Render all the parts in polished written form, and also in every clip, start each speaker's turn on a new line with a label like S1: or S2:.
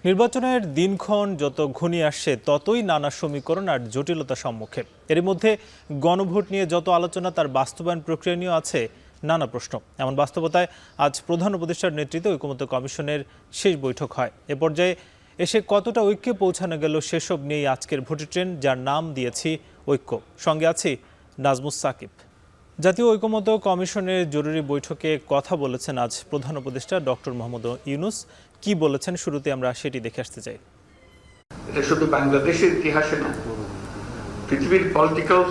S1: নির্বাচনের দিনক্ষণ যত ঘনিয়ে আসছে ততই নানা সমীকরণ আর জটিলতার সম্মুখে। এর মধ্যে গণভোট নিয়ে যত আলোচনা তার বাস্তবায়ন প্রক্রিয়া নিয়েও আছে নানা প্রশ্ন। এমন বাস্তবতায় আজ প্রধান উপদেষ্টার নেতৃত্বে ঐকমত্য কমিশনের শেষ বৈঠক হয়। এ পর্যায়ে এসে কতটা ঐক্যে পৌঁছানো গেল সেসব নিয়েই আজকের ভোটের ট্রেন, যার নাম দিয়েছি ঐক্য। সঙ্গে আছি নাজমুস সাকিব। জাতীয় ঐকমত্য কমিশনের জরুরি বৈঠকে কথা বলেছেন আজ প্রধান উপদেষ্টা ডক্টর মোহাম্মদ ইউনূস। কি বলেছেন শুরুতে আমরা সেটি দেখে আসতে চাই।
S2: এটা শুধু বাংলাদেশের ইতিহাসে না, পৃথিবীর পলিটিক্যাল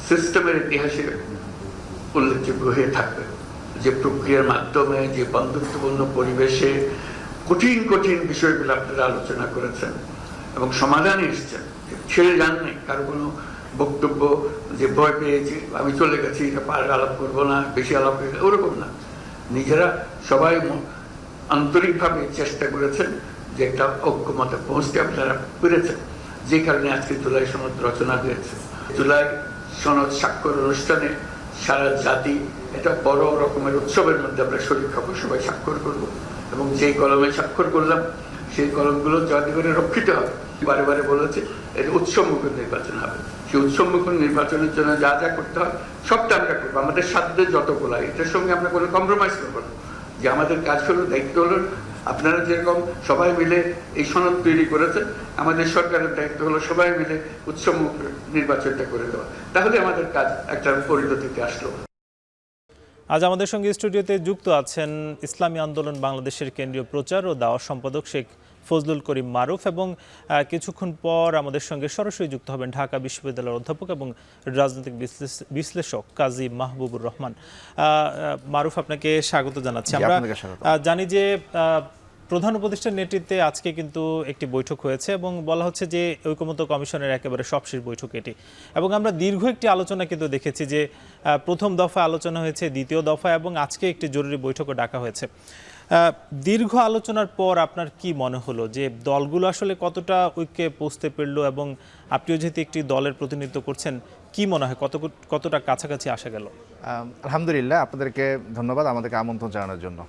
S2: সিস্টেমের ইতিহাসে উল্লেখযোগ্য হয়ে থাকবে। যে প্রক্রিয়ার মাধ্যমে, যে বন্ধুত্বপূর্ণ পরিবেশে কঠিন কঠিন বিষয়গুলো আপনারা আলোচনা করেছেন এবং সমাধানে এসছেন, ছেড়ে যান নাই। কারো কোনো বক্তব্য যে ভয় পেয়েছি, আমি চলে গেছি, এটা আলাপ করবো না, বেশি আলাপ করে, ওরকম না। নিজেরা সবাই আন্তরিকভাবে চেষ্টা করেছেন যে একটা ঐক্যমতে পৌঁছতে আপনারা পেরেছেন, যে কারণে আজকে জুলাই সনদ রচনা হয়েছে। জুলাই সনদ স্বাক্ষর অনুষ্ঠানে সারা জাতি এটা বড় রকমের উৎসবের মধ্যে আমরা শরীর খাবো, সবাই স্বাক্ষর করব এবং যেই কলমে স্বাক্ষর করলাম সেই কলমগুলো যাতে করে রক্ষিত হবে। বারে বারে বলেছে এটা উৎসবমুখর নির্বাচন হবে। সেই উৎসবমুখর নির্বাচনের জন্য যা যা করতে হয় সবটা আমরা করবো, আমাদের সাধ্যে যতগুলো। এটার সঙ্গে আমরা কোনো কম্প্রোমাইজ করবো না। যে আমাদের কাজ হলো, দায়িত্ব হলো, আপনারা যেরকম সবাই মিলে এই সনদ তৈরি করেছেন, আমাদের সরকারের দায়িত্ব হলো সবাই মিলে উৎসবমুখ নির্বাচনটা করে দেওয়া। তাহলে আমাদের কাজ একটা পরিণতিতে আসলো।
S1: আজ আমাদের সঙ্গে স্টুডিওতে যুক্ত আছেন ইসলামী আন্দোলন বাংলাদেশের কেন্দ্রীয় প্রচার ও দাওয়া সম্পাদক শেখ ফজলুল করিম মারুফ, এবং কিছুক্ষণ পর আমাদের সঙ্গে সরাসরি যুক্ত হবেন ঢাকা বিশ্ববিদ্যালয়ের অধ্যাপক এবং রাজনৈতিক বিশ্লেষক কাজী মাহবুবুর রহমান। মারুফ, আপনাকে স্বাগত জানাচ্ছি। আমরা জানি যে প্রধান উপদেষ্টার নেতৃত্বে আজকে কিন্তু একটি বৈঠক হয়েছে এবং বলা হচ্ছে যে ঐকমত্য কমিশনের একেবারে সবশেষ বৈঠক এটি, এবং আমরা দীর্ঘ একটি আলোচনা কিন্তু দেখেছি যে প্রথম দফা আলোচনা হয়েছে, দ্বিতীয় দফা, এবং আজকে একটি জরুরি বৈঠকও ডাকা হয়েছে। দীর্ঘ আলোচনার পর আপনার কি মনে হলো যে দলগুলো আসলে কতটা ঐক্যে পৌঁছতে পারল, এবং আপনিও যেহেতু একটি দলের প্রতিনিধিত্ব করছেন, কি মনে হয় কতটা কাছাকাছি আসা গেল?
S3: আলহামদুলিল্লাহ, আপনাদেরকে ধন্যবাদ আমাদেরকে আমন্ত্রণ জানানোর জন্য।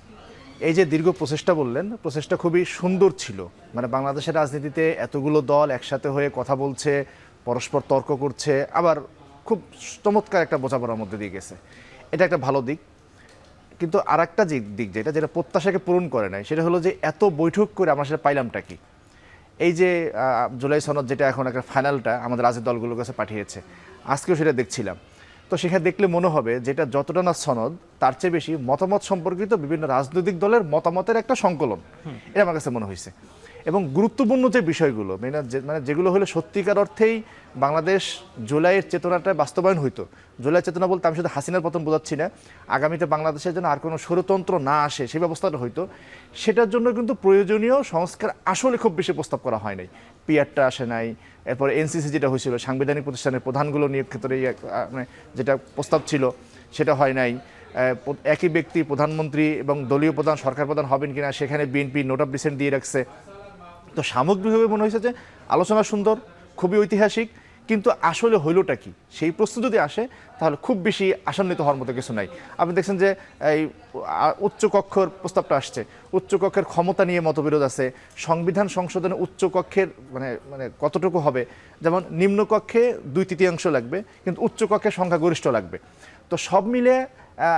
S3: এই যে দীর্ঘ প্রচেষ্টা বললেন, প্রচেষ্টা খুবই সুন্দর ছিল। মানে বাংলাদেশের রাজনীতিতে এতগুলো দল একসাথে হয়ে কথা বলছে, পরস্পর তর্ক করছে, আবার খুব চমৎকার একটা বোঝাপড়ার মধ্যে দিয়ে গেছে। এটা একটা ভালো দিক। কিন্তু আর একটা দিক যেটা প্রত্যাশাকে পূরণ করে নাই, সেটা হলো যে এত বৈঠক করে আমরা সেটা পাইলামটা কি। এই যে জুলাই সনদ, যেটা এখন একটা ফাইনালটা আমাদের রাজনৈতিক দলগুলোর কাছে পাঠিয়েছে, আজকেও সেটা দেখছিলাম। তো সেখানে দেখলে মনে হবে যেটা যতটা না সনদ, তার চেয়ে বেশি মতামত সম্পর্কিত বিভিন্ন রাজনৈতিক দলের মতামতের একটা সংকলন, এটা আমার কাছে মনে হয়েছে। এবং গুরুত্বপূর্ণ যে বিষয়গুলো, মানে যেগুলো হলে সত্যিকার অর্থেই বাংলাদেশ জুলাইয়ের চেতনাটা বাস্তবায়ন হইতো। জুলাইয়ের চেতনা বলতে আমি শুধু হাসিনার পতন বোঝাচ্ছি না, আগামীতে বাংলাদেশের জন্য আর কোনো স্বৈরতন্ত্র না আসে সেই ব্যবস্থাটা হইতো। সেটার জন্য কিন্তু প্রয়োজনীয় সংস্কার আসলে খুব বেশি প্রস্তাব করা হয় নাই। পিআরটা আসে নাই, এরপর এনসিসি যেটা হয়েছিল, সাংবিধানিক প্রতিষ্ঠানের প্রধানগুলো নিয়োগ ক্ষেত্রে মানে যেটা প্রস্তাব ছিল সেটা হয় নাই। একই ব্যক্তি প্রধানমন্ত্রী এবং দলীয় প্রধান, সরকার প্রধান হবেন কিনা সেখানে বিএনপি নোট অফ ডিসেন্ট দিয়ে রাখছে। তো সামগ্রিকভাবে মনে হয়েছে যে আলোচনা সুন্দর, খুবই ঐতিহাসিক, কিন্তু আসলে হইলটা কি সেই প্রশ্ন যদি আসে তাহলে খুব বেশি আশান্বিত হওয়ার মতো কিছু নাই। আপনি দেখছেন যে এই উচ্চকক্ষের প্রস্তাবটা আসছে, উচ্চকক্ষের ক্ষমতা নিয়ে মতবিরোধ আছে। সংবিধান সংশোধনে উচ্চকক্ষের মানে কতটুকু হবে, যেমন নিম্নকক্ষে 2/3 লাগবে, কিন্তু উচ্চকক্ষে সংখ্যাগরিষ্ঠ লাগবে। তো সব মিলে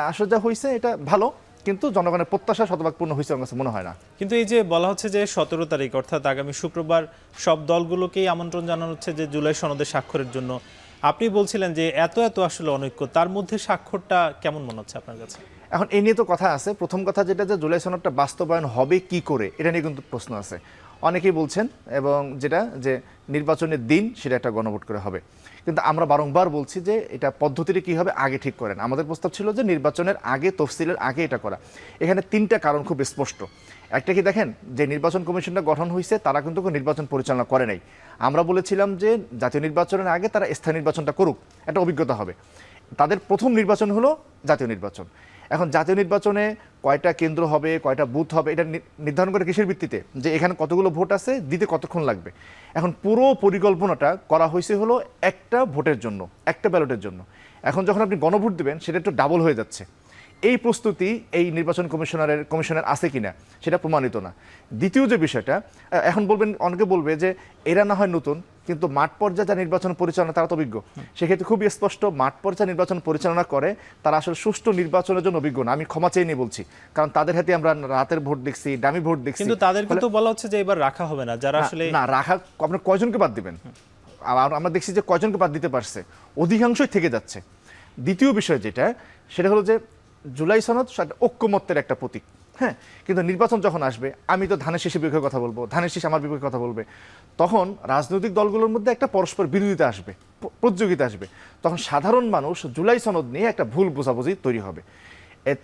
S3: আসলে যা হয়েছে এটা ভালো, কিন্তু জনগণের প্রত্যাশা শতভাগ পূর্ণ হয়েছে আমার কাছে মনে হয় না।
S1: কিন্তু এই যে বলা হচ্ছে যে 17 তারিখ অর্থাৎ আগামী শুক্রবার সব দলগুলোকেই আমন্ত্রণ জানানো হচ্ছে যে জুলাই সনদে স্বাক্ষরের জন্য। আপনি বলছিলেন যে এত আসলে অনৈক্য, তার মধ্যে স্বাক্ষরটা কেমন মনে হচ্ছে আপনার কাছে?
S3: এখন এই নিয়ে তো কথা আছে। প্রথম কথা যেটা, যে জুলাই সনদটা বাস্তবায়ন হবে কি করে, এটা নিয়ে কিন্তু প্রশ্ন আছে। অনেকেই বলছেন, এবং যেটা যে নির্বাচনের দিন সেটা একটা গণভোট করে হবে, কিন্তু আমরা বারংবার বলছি যে এটা পদ্ধতিটা কী হবে আগে ঠিক করেন। আমাদের প্রস্তাব ছিল যে নির্বাচনের আগে, তফসিলের আগে এটা করা। এখানে 3টা কারণ খুব স্পষ্ট। একটা কি দেখেন, যে নির্বাচন কমিশনটা গঠন হয়েছে তারা কিন্তু নির্বাচন পরিচালনা করে নাই। আমরা বলেছিলাম যে জাতীয় নির্বাচনের আগে তারা স্থানীয় নির্বাচনটা করুক, একটা অভিজ্ঞতা হবে। তাদের প্রথম নির্বাচন হলো জাতীয় নির্বাচন। এখন জাতীয় নির্বাচনে কয়টা কেন্দ্র হবে, কয়টা বুথ হবে, এটা নির্ধারণ করে কিসের ভিত্তিতে, যে এখানে কতগুলো ভোট আছে, দিতে কতক্ষণ লাগবে। এখন পুরো পরিকল্পনাটা করা হয়েছে হলো একটা ভোটের জন্য, একটা ব্যালটের জন্য। এখন যখন আপনি গণভোট দেবেন সেটা একটু ডাবল হয়ে যাচ্ছে। এই প্রস্তুতি এই নির্বাচন কমিশনের আছে কিনা সেটা প্রমাণিত না। দ্বিতীয় যে বিষয়টা, এখন বলবেন, অনেকে বলবে যে এরা না হয় নতুন, কিন্তু মাঠ পর্যায়ে যা নির্বাচন পরিচালনা তারা তো অভিজ্ঞ। সেক্ষেত্রে খুবই স্পষ্ট, মাঠ পর্যায়ে নির্বাচন পরিচালনা করে তারা আসলে সুষ্ঠু নির্বাচনের জন্য অভিজ্ঞ না। আমি ক্ষমা চেয়ে নিয়ে বলছি, কারণ তাদের হাতে আমরা রাতের ভোট দেখছি, ডামি ভোট দেখছি।
S1: কিন্তু তাদেরকে তো বলা হচ্ছে যে এবার রাখা হবে না, যারা আসলে
S3: না রাখা, আপনার কয়জনকে বাদ দিবেন? আমরা দেখছি যে কয়জনকে বাদ দিতে পারছে, অধিকাংশই থেকে যাচ্ছে। দ্বিতীয় বিষয় যেটা, সেটা হলো যে জুলাই সনদ ঐক্যমত্যের একটা প্রতীক, হ্যাঁ, কিন্তু নির্বাচন যখন আসবে, আমি তো ধানের শীষের বিপক্ষে কথা বলবো, ধানের শীষ আমার বিপক্ষে কথা বলবে, তখন রাজনৈতিক দলগুলোর মধ্যে একটা পরস্পর বিরোধিতা আসবে, প্রতিযোগিতা আসবে। তখন সাধারণ মানুষ জুলাই সনদ নিয়ে একটা ভুল বোঝাবুঝি তৈরি হবে।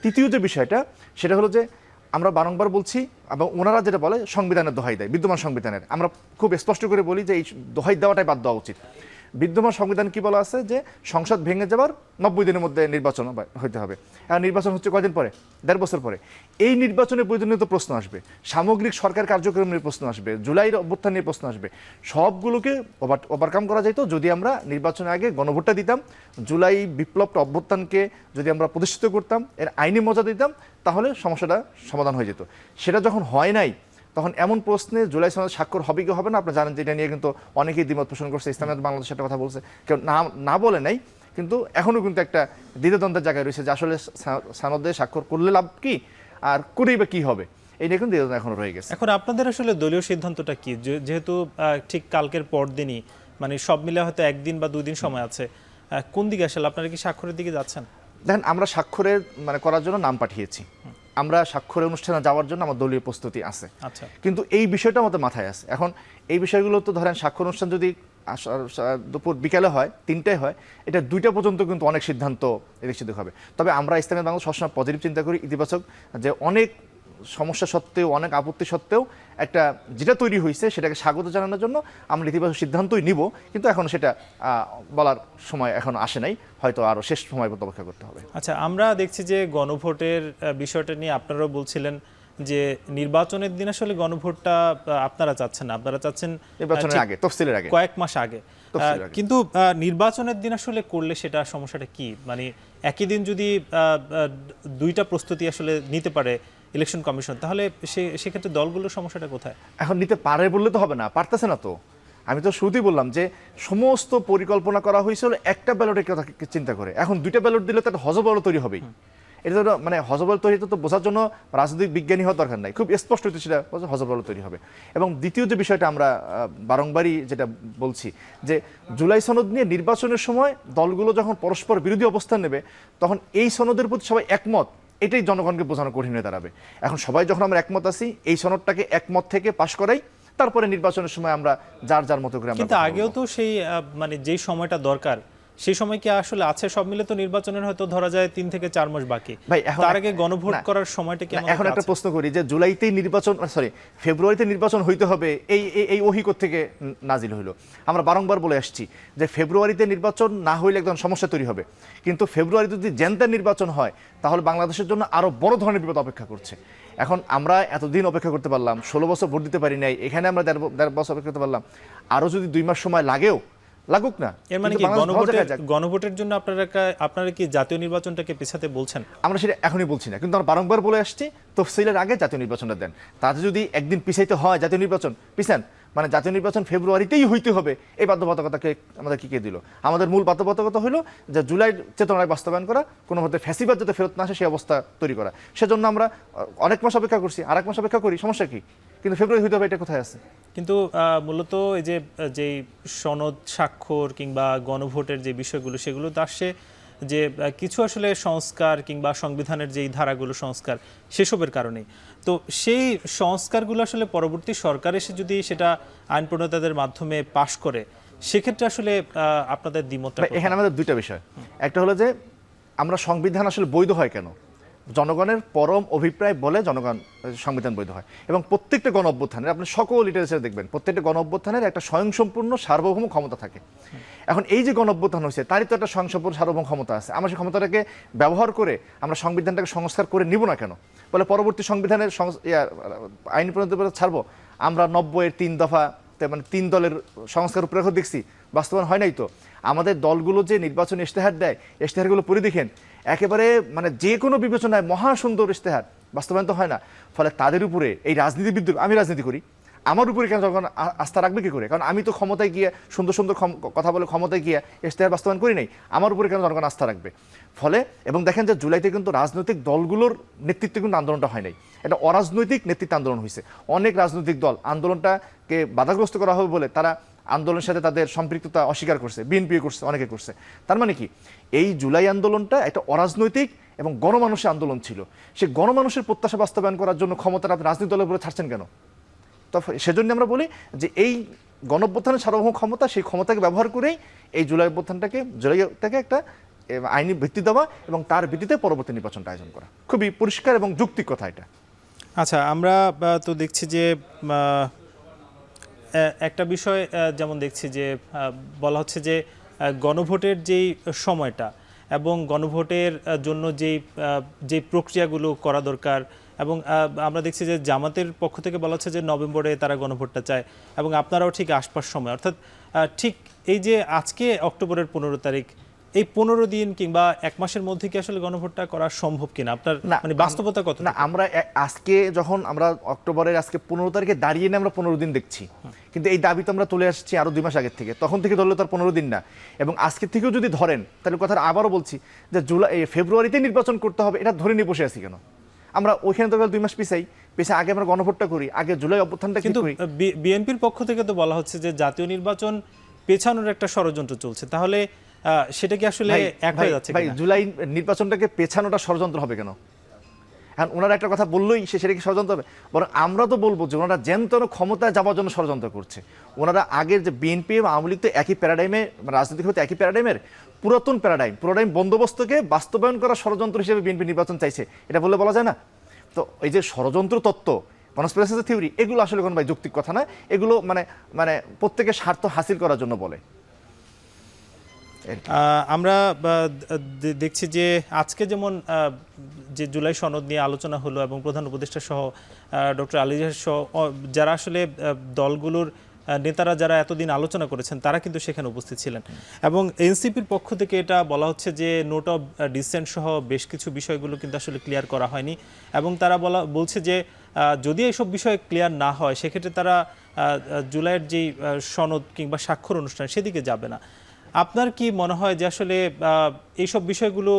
S3: তৃতীয় যে বিষয়টা, সেটা হলো যে আমরা বারংবার বলছি, এবং ওনারা যেটা বলে সংবিধানের দোহাই দেয়, বিদ্যমান সংবিধানের, আমরা খুব স্পষ্ট করে বলি যে এই দোহাই দেওয়াটাই বাদ দেওয়া উচিত। বিদ্যমান সংবিধান কি বলা আছে যে সংসদ ভেঙে যাবার 90 দিনের মধ্যে নির্বাচন হইতে হবে। আর নির্বাচন হচ্ছে কয়দিন পরে? 1.5 বছর পরে। এই নির্বাচনের প্রয়োজনীয় প্রশ্ন আসবে, সামগ্রিক সরকার কার্যক্রম নিয়ে প্রশ্ন আসবে, জুলাইয়ের অভ্যুত্থান নিয়ে প্রশ্ন আসবে। সবগুলোকে ওভারকাম করা যেত যদি আমরা নির্বাচনের আগে গণভোটটা দিতাম, জুলাই বিপ্লবটা অভ্যুত্থানকে যদি আমরা প্রতিষ্ঠিত করতাম, এর আইনি মজা দিতাম, তাহলে সমস্যাটা সমাধান হয়ে যেত। সেটা যখন হয় নাই, তখন এমন প্রশ্নে জুলাই সনদ স্বাক্ষর হবে কি হবে না, আপনি জানেন যে এটা নিয়ে কিন্তু অনেকেই দ্বিমত পোষণ করছে। ইসলামিয়াত বাংলাদেশ একটা কথা বলছে, কেউ না বলে নাই, কিন্তু এখনও কিন্তু একটা দ্বিধাদ্বন্দ্বের জায়গায় রয়েছে যে আসলে সনদে স্বাক্ষর করলে লাভ কি, আর করেই বা কি হবে, এই নিয়ে কিন্তু দ্বিধাদ্বন্দ্ব এখনো রয়ে গেছে।
S1: এখন আপনাদের আসলে দলীয় সিদ্ধান্তটা কি? যেহেতু ঠিক কালকের পর দিনই, মানে সব মিলে হয়তো 1 দিন বা 2 দিন সময় আছে, কোন দিকে আসলে আপনারা কি স্বাক্ষরের দিকে যাচ্ছেন?
S3: দেখেন, আমরা স্বাক্ষরের করার জন্য নাম পাঠিয়েছি, আমরা স্বাক্ষরের অনুষ্ঠানে যাওয়ার জন্য আমার দলীয় প্রস্তুতি আছে।
S1: আচ্ছা, কিন্তু
S3: এই বিষয়টা আমাদের মাথায় আছে। এখন এই বিষয়গুলো তো ধরেন স্বাক্ষর অনুষ্ঠান যদি দুপুর বিকালে হয়, 3টায় হয়, এটা 2টা পর্যন্ত কিন্তু অনেক সিদ্ধান্ত হবে। তবে আমরা ইসলামিক বাংলাদেশ সবসময় পজিটিভ চিন্তা করি, ইতিবাচক, যে অনেক সমস্যা সত্ত্বেও, অনেক আপত্তি সত্ত্বেও একটা যেটা তৈরি হয়েছে সেটাকে স্বাগত জানানোর জন্য আমরা ইতিবাচক সিদ্ধান্তই নিব, কিন্তু এখন সেটা বলার সময় এখন আসে নাই, হয়তো আরও শেষ সময় পর্যন্ত অপেক্ষা করতে হবে।
S1: আচ্ছা, আমরা দেখছি যে গণভোটের বিষয়টা নিয়ে আপনারাও বলছিলেন যে নির্বাচনের দিন আসলে গণভোটটা আপনারা চাচ্ছেন না, আপনারা চাচ্ছেন
S3: নির্বাচনের আগে, তফসিলের আগে,
S1: কয়েক মাস আগে। কিন্তু নির্বাচনের দিন আসলে করলে সেটা সমস্যাটা কি? মানে একই দিন যদি 2টা প্রস্তুতি আসলে নিতে পারে ইলেকশন কমিশন, তাহলে সেক্ষেত্রে দলগুলোর সমস্যাটা কোথায়?
S3: এখন নিতে পারে বললে তো হবে না, পারতেছে না তো। আমি তো শুরুতেই বললাম যে সমস্ত পরিকল্পনা করা হয়েছিল একটা ব্যালটের কথা চিন্তা করে। এখন 2টা ব্যালট দিলে তো একটা হজবল তৈরি হবেই। এটা তো হজবল তৈরি তো বোঝার জন্য রাজনৈতিক বিজ্ঞানী হওয়ার দরকার নাই, খুব স্পষ্ট হচ্ছে সেটা হজবল তৈরি হবে। এবং দ্বিতীয় যে বিষয়টা আমরা বারংবারই যেটা বলছি, যে জুলাই সনদ নিয়ে নির্বাচনের সময় দলগুলো যখন পরস্পর বিরোধী অবস্থান নেবে, তখন এই সনদের প্রতি সবাই একমত, এটাই জনগণকে বোঝানো কঠিন হয়ে দাঁড়াবে। এখন সবাই যখন আমরা একমত আছি, এই সনদটাকে একমত থেকে পাশ করাই, তারপরে নির্বাচনের সময় আমরা যার যার মতো করে।
S1: কিন্তু আগেও তো সেই মানে যেই সময়টা দরকার, সেই সময় কি আসলে আছে? সব মিলে তো নির্বাচনের হয়তো ধরা যায় 3 থেকে 4 মাস বাকি, তার আগে গণভোট করার সময়টা কি?
S3: এখন একটা প্রশ্ন করি যে জুলাইতেই নির্বাচন, ফেব্রুয়ারিতে নির্বাচন হইতে হবে, এই ওহি থেকে নাজিল হইলো। আমরা বারংবার বলে আসছি যে ফেব্রুয়ারিতে নির্বাচন না হইলে একদম সমস্যা তৈরি হবে, কিন্তু ফেব্রুয়ারিতে যদি জেনতার নির্বাচন হয়, তাহলে বাংলাদেশের জন্য আরো বড় ধরনের বিপদ অপেক্ষা করছে। এখন আমরা এতদিন অপেক্ষা করতে পারলাম, 16 বছর ভোট দিতে পারি নাই, এখানে আমরা 1.5 বছর অপেক্ষা করতে পারলাম, আরো যদি 2 মাস সময় লাগেও লাগুক না।
S1: এর মানে কি গণভোটের জন্য আপনারা কি জাতীয় নির্বাচনটাকে পিছাতে বলছেন?
S3: আমরা সেটা এখনই বলছি না, কিন্তু আমরা বারংবার বলে আসছি তফসিলের আগে জাতীয় নির্বাচনটা দেন। তাতে যদি একদিন পিছাইতে হয় জাতীয় নির্বাচন, পিছান, জাতীয় নির্বাচন ফেব্রুয়ারিতেই হইতে হবে, এই বাধ্যবাধকতাকে আমাদের কি দিল? আমাদের মূল বাধ্যবাধকতা হলো যে জুলাই চেতনায় বাস্তবায়ন করা, কোনো মধ্যে ফ্যাসিবাদ যাতে ফেরত না আসে সেই অবস্থা তৈরি করা। সেজন্য আমরা অনেক মাস অপেক্ষা করছি, আর 1 মাস অপেক্ষা করি, সমস্যা কি? কিন্তু ফেব্রুয়ারি হইতে হবে, এটা কোথায় আছে?
S1: কিন্তু মূলত এই যে সনদ স্বাক্ষর কিংবা গণভোটের যে বিষয়গুলো, সেগুলো তো আসছে যে কিছু আসলে সংস্কার কিংবা সংবিধানের যেই ধারাগুলো সংস্কার, সেসবের কারণেই। তো সেই সংস্কারগুলো আসলে পরবর্তী সরকার এসে যদি সেটা আইন প্রণেতাদের মাধ্যমে পাশ করে, সেক্ষেত্রে আসলে আপনাদের দ্বিমতটা?
S3: এখানে আমাদের 2টা বিষয়। একটা হলো যে আমরা সংবিধান আসলে বৈধ হয় কেন? জনগণের পরম অভিপ্রায় বলে জনগণ সংবিধান বৈধ হয়। এবং প্রত্যেকটা গণ অভ্যুত্থানের, আপনি সকল লিটারেচারে দেখবেন, প্রত্যেকটা গণ অভ্যুত্থানের একটা স্বয়ংসম্পূর্ণ সার্বভৌম ক্ষমতা থাকে। এখন এই যে গণ অভ্যুত্থান হয়েছে, তারই তো একটা স্বয়ংসম্পূর্ণ সার্বভৌম ক্ষমতা আছে। আমরা সেই ক্ষমতাটাকে ব্যবহার করে আমরা সংবিধানটাকে সংস্কার করে নিব না কেন? বলে পরবর্তী সংবিধানের আইন প্রণীত ছাড়বো। আমরা 90-এর 3 দফা, 3 দলের সংস্কার রূপরেখা দেখছি, বাস্তবায়ন হয় নাই তো। আমাদের দলগুলো যে নির্বাচনী ইশতেহার দেয়, ইশতেহারগুলো পড়ে দেখেন, একেবারে মানে যে কোনো বিবেচনায় মহা সুন্দর ইশতেহার বাস্তবায়ন তো হয় না। ফলে তাদের উপরে এই রাজনীতিবিদ, আমি রাজনীতি করি, আমার উপরে কেন যখন আস্থা রাখবে কি করে? কারণ আমি তো ক্ষমতায় গিয়ে সুন্দর সুন্দর কথা বলে ক্ষমতায় গিয়ে ইশতেহার বাস্তবায়ন করি নাই, আমার উপরে কেন জনগণ আস্থা রাখবে? ফলে এবং দেখেন যে জুলাইতে কিন্তু রাজনৈতিক দলগুলোর নেতৃত্বে কিন্তু আন্দোলনটা হয় নাই, এটা অরাজনৈতিক নেতৃত্ব আন্দোলন হয়েছে। অনেক রাজনৈতিক দল আন্দোলনটাকে বাধাগ্রস্ত করা হবে বলে তারা আন্দোলনের সাথে তাদের সম্পৃক্ততা অস্বীকার করছে, বিএনপি করছে, অনেকে করছে। তার মানে কি এই জুলাই আন্দোলনটা একটা অরাজনৈতিক এবং গণমানুষের আন্দোলন ছিল। সেই গণমানুষের প্রত্যাশা বাস্তবায়ন করার জন্য ক্ষমতাটা আপনি রাজনৈতিক দলের উপরে ছাড়ছেন কেন? তো সেজন্য আমরা বলি যে এই গণঅভ্যুত্থানের সার্বভৌম ক্ষমতা, সেই ক্ষমতাকে ব্যবহার করেই এই জুলাইটাকে একটা আইনি ভিত্তি দেওয়া এবং তার ভিত্তিতে পরবর্তী নির্বাচনটা আয়োজন করা খুবই পরিষ্কার এবং যৌক্তিক কথা এটা।
S1: আচ্ছা, আমরা তো দেখছি যে একটা বিষয় যেমন দেখছি যে বলা হচ্ছে যে গণভোটের যেই সময়টা এবং গণভোটের জন্য যেই প্রক্রিয়াগুলো করা দরকার, এবং আমরা দেখছি যে জামাতের পক্ষ থেকে বলা হচ্ছে যে নভেম্বরে তারা গণভোটটা চায়, এবং আপনারাও ঠিক আশপাশ সময়, অর্থাৎ ঠিক এই যে আজকে অক্টোবরের 15 তারিখ, এই 15 দিন কিংবা 1 মাসের মধ্যে কি আসলে গণভোটটা করা সম্ভব কিনা আপনার মানে বাস্তবতা কত?
S3: না, আমরা আজকে যখন আমরা অক্টোবরের আজকে 15 তারিখে দাঁড়িয়ে না আমরা 15 দিন দেখছি, কিন্তু এই দাবি তো আমরা তুলে আসছি আরো 2 মাস আগের থেকে, তখন থেকে ধরলে তো আর 15 দিন না। এবং আজকে থেকেও যদি ধরেন তাহলে কথাটা আবারও বলছি যে ফেব্রুয়ারিতে নির্বাচন করতে হবে, এটা ধরে নিয়ে বসে আছি কেন? আমরা ওইখানে তো 2 মাস পিছাই আগে আমরা গণভোটটা করি, আগে জুলাই অভ্যুত্থানটা
S1: কিন্তু বিএনপির পক্ষ থেকে তো বলা হচ্ছে যে জাতীয় নির্বাচন পেছানোর একটা ষড়যন্ত্র চলছে, তাহলে সেটা কি আসলে এক হয়ে যাচ্ছে?
S3: ভাই, জুলাই নির্বাচনটাকে পেছানোটা ষড়যন্ত্র হবে কেন? এখন ওনারা একটা কথা বললেই সেটা কি ষড়যন্ত্র হবে? বরং আমরা তো বলবো যে ওনারা যেন ক্ষমতায় যাওয়ার জন্য ষড়যন্ত্র করছে। ওনারা আগের যে বিএনপি এবং আওয়ামী লীগ তো একই প্যারাডাইমে, রাজনৈতিক হতে একই প্যারাডাইমের পুরাতন প্যারাডাইম বন্দোবস্তকে বাস্তবায়ন করা ষড়যন্ত্র হিসেবে বিএনপি নির্বাচন চাইছে, এটা বলা যায় না? তো এই যে ষড়যন্ত্র তত্ত্ব, কনস্পিরেসি থিওরি, এগুলো আসলে কোনো ভাই যৌক্তিক কথা না, এগুলো মানে প্রত্যেকের স্বার্থ হাসিল করার জন্য বলে।
S1: আমরা দেখছি যে আজকে যেমন যে জুলাই সনদ নিয়ে আলোচনা হলো এবং প্রধান উপদেষ্টা সহ ডক্টর আলী সহ যারা আসলে দলগুলোর নেতারা যারা এতদিন আলোচনা করেছেন তারা কিন্তু সেখানে উপস্থিত ছিলেন, এবং এনসিপির পক্ষ থেকে এটা বলা হচ্ছে যে নোট অফ ডিসেন্ট সহ বেশ কিছু বিষয়গুলো কিন্তু আসলে ক্লিয়ার করা হয়নি, এবং তারা বলছে যে যদি এইসব বিষয় ক্লিয়ার না হয় সেক্ষেত্রে তারা জুলাইয়ের যেই সনদ কিংবা স্বাক্ষর অনুষ্ঠান সেদিকে যাবে না। আপনার কি মনে হয় যে আসলে এইসব বিষয়গুলো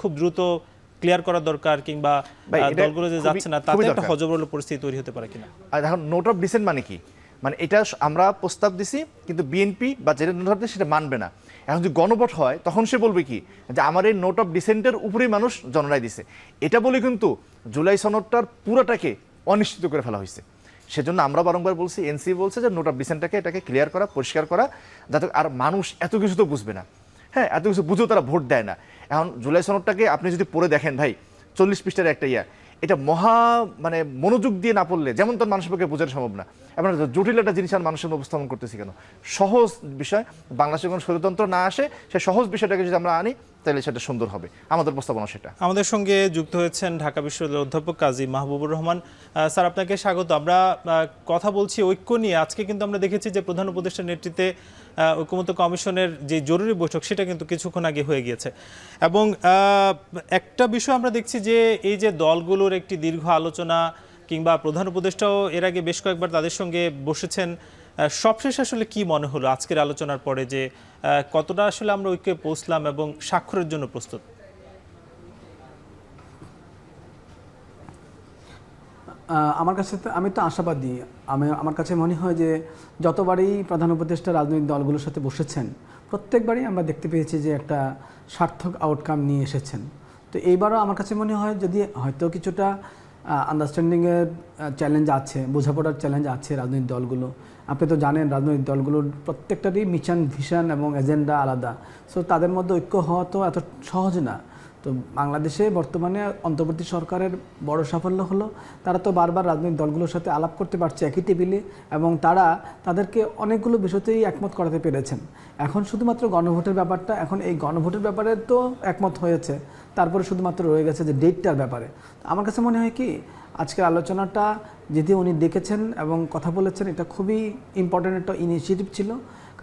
S1: খুব দ্রুত ক্লিয়ার করা দরকার, কিংবা দলগুলো যে যাচ্ছে না তাতে একটা হযবরল পরিস্থিতি তৈরি হতে পারে কিনা?
S3: এখন নোট অফ ডিসেন্ট মানে কি? মানে এটা আমরা প্রস্তাব দিছি কিন্তু বিএনপি বা যেটা নোট অফ সেটা মানবে না। এখন যদি গণভোট হয় তখন সে বলবে কি যে আমার এই নোট অফ ডিসেন্টের উপরেই মানুষ জনরায় দিছে, এটা বলে কিন্তু জুলাই সনদটার পুরোটাকে অনিশ্চিত করে ফেলা হয়েছে। সেজন্য আমরা বারংবার বলছি, এনসি বলছে যে নোট অফ ডিসেন্টটাকে এটাকে ক্লিয়ার করা, পরিষ্কার করা, যাতে আর মানুষ এত কিছু তো বুঝবে না। হ্যাঁ, এত কিছু বুঝেও তারা ভোট দেয় না। এখন জুলাই সনদটাকে আপনি যদি পড়ে দেখেন ভাই, 40 পৃষ্ঠার একটা এটা মানে মনোযোগ দিয়ে না পড়লে যেমন তার মানুষের পক্ষে বোঝানো সম্ভব না। এবার জটিল একটা জিনিস আর মানুষের উপস্থাপন করতেছি কেন? সহজ বিষয়, বাংলাদেশে কোনো স্বতন্ত্র না আসে, সেই সহজ বিষয়টাকে যদি আমরা আনি তাহলে সেটা সুন্দর হবে, আমাদের উপস্থাপনা সেটা।
S1: আমাদের সঙ্গে যুক্ত হয়েছেন ঢাকা বিশ্ববিদ্যালয়ের অধ্যাপক কাজী মাহবুবুর রহমান। স্যার, আপনাকে স্বাগত। আমরা কথা বলছি ঐক্য নিয়ে। আজকে কিন্তু আমরা দেখেছি যে প্রধান উপদেষ্টার নেতৃত্বে ঐক্যমত্য কমিশনের যে জরুরি বৈঠক সেটা কিন্তু কিছুক্ষণ আগে হয়ে গিয়েছে, এবং একটা বিষয় আমরা দেখছি যে এই যে দলগুলোর একটি দীর্ঘ আলোচনা, কিংবা প্রধান উপদেষ্টাও এর আগে বেশ কয়েকবার তাদের সঙ্গে বসেছেন, সবশেষ আসলে কি মনে হলো আজকের আলোচনার পরে যে কতটা আসলে আমরা ঐক্যে পৌঁছলাম এবং স্বাক্ষরের জন্য প্রস্তুত?
S4: আমার কাছে আমি তো আশাবাদী। আমার কাছে মনে হয় যে যতবারই প্রধান উপদেষ্টা রাজনৈতিক দলগুলোর সাথে বসেছেন প্রত্যেকবারই আমরা দেখতে পেয়েছি যে একটা সার্থক আউটকাম নিয়ে এসেছেন। তো এইবারও আমার কাছে মনে হয় যদি হয়তো কিছুটা আন্ডারস্ট্যান্ডিংয়ের চ্যালেঞ্জ আছে, বোঝাপড়ার চ্যালেঞ্জ আছে রাজনৈতিক দলগুলো। আপনি তো জানেন রাজনৈতিক দলগুলোর প্রত্যেকটারই মিশন, ভিশন এবং এজেন্ডা আলাদা। সো তাদের মধ্যে ঐক্য হওয়া তো এত সহজ না। তো বাংলাদেশে বর্তমানে অন্তর্বর্তী সরকারের বড় সাফল্য হলো তারা তো বারবার রাজনৈতিক দলগুলোর সাথে আলাপ করতে পারছে একই টেবিলে, এবং তারা তাদেরকে অনেকগুলো বিষয়তেই একমত করাতে পেরেছেন। এখন শুধুমাত্র গণভোটের ব্যাপারটা, এখন এই গণভোটের ব্যাপারে তো একমত হয়েছে, তারপরে শুধুমাত্র রয়ে গেছে যে ডেটটার ব্যাপারে। আমার কাছে মনে হয় কি আজকের আলোচনাটা যদি উনি দেখেছেন এবং কথা বলেছেন, এটা খুবই ইম্পর্ট্যান্ট একটা ইনিশিয়েটিভ ছিল।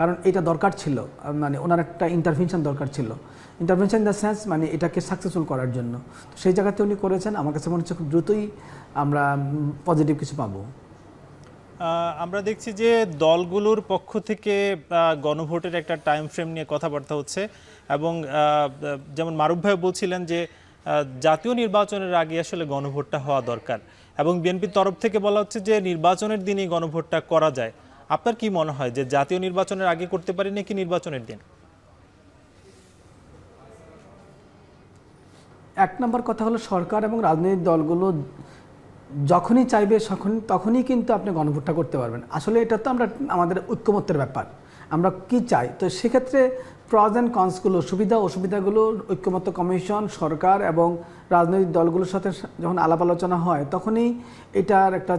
S4: কারণ এটা দরকার ছিল, মানে ওনার একটা ইন্টারভেনশন দরকার ছিল, ইন্টারভেনশন ইন দ্য সেন্স মানে এটাকে সাকসেসফুল করার জন্য। তো সেই জায়গাতে উনি করেছেন, আমার কাছে মনে হচ্ছে খুব দ্রুতই আমরা পজিটিভ কিছু পাবো।
S1: আমরা দেখছি যে দলগুলোর পক্ষ থেকে গণভোটের একটা টাইম ফ্রেম নিয়ে কথাবার্তা হচ্ছে এবং যেমন মারুফ ভাই বলছিলেন যে জাতীয় নির্বাচনের আগে আসলে গণভোটটা হওয়া দরকার এবং বিএনপির তরফ থেকে বলা হচ্ছে যে নির্বাচনের দিনই গণভোটটা করা যায়। আপনার কি মনে হয় যে জাতীয় নির্বাচনের আগে করতে পারি নাকি নির্বাচনের দিন?
S4: এক নম্বর কথা হলো সরকার এবং রাজনৈতিক দলগুলো যখনই চাইবে তখনই কিন্তু আপনি গণভোটটা করতে পারবেন। আসলে এটা তো আমাদের ঐক্যমত্যের ব্যাপার, আমরা কি চাই। তো সেক্ষেত্রে প্রজ অ্যান্ড কনসগুলো, সুবিধা অসুবিধাগুলো ঐক্যমত্য কমিশন, সরকার এবং রাজনৈতিক দলগুলোর সাথে যখন আলাপ আলোচনা হয় তখনই এটার একটা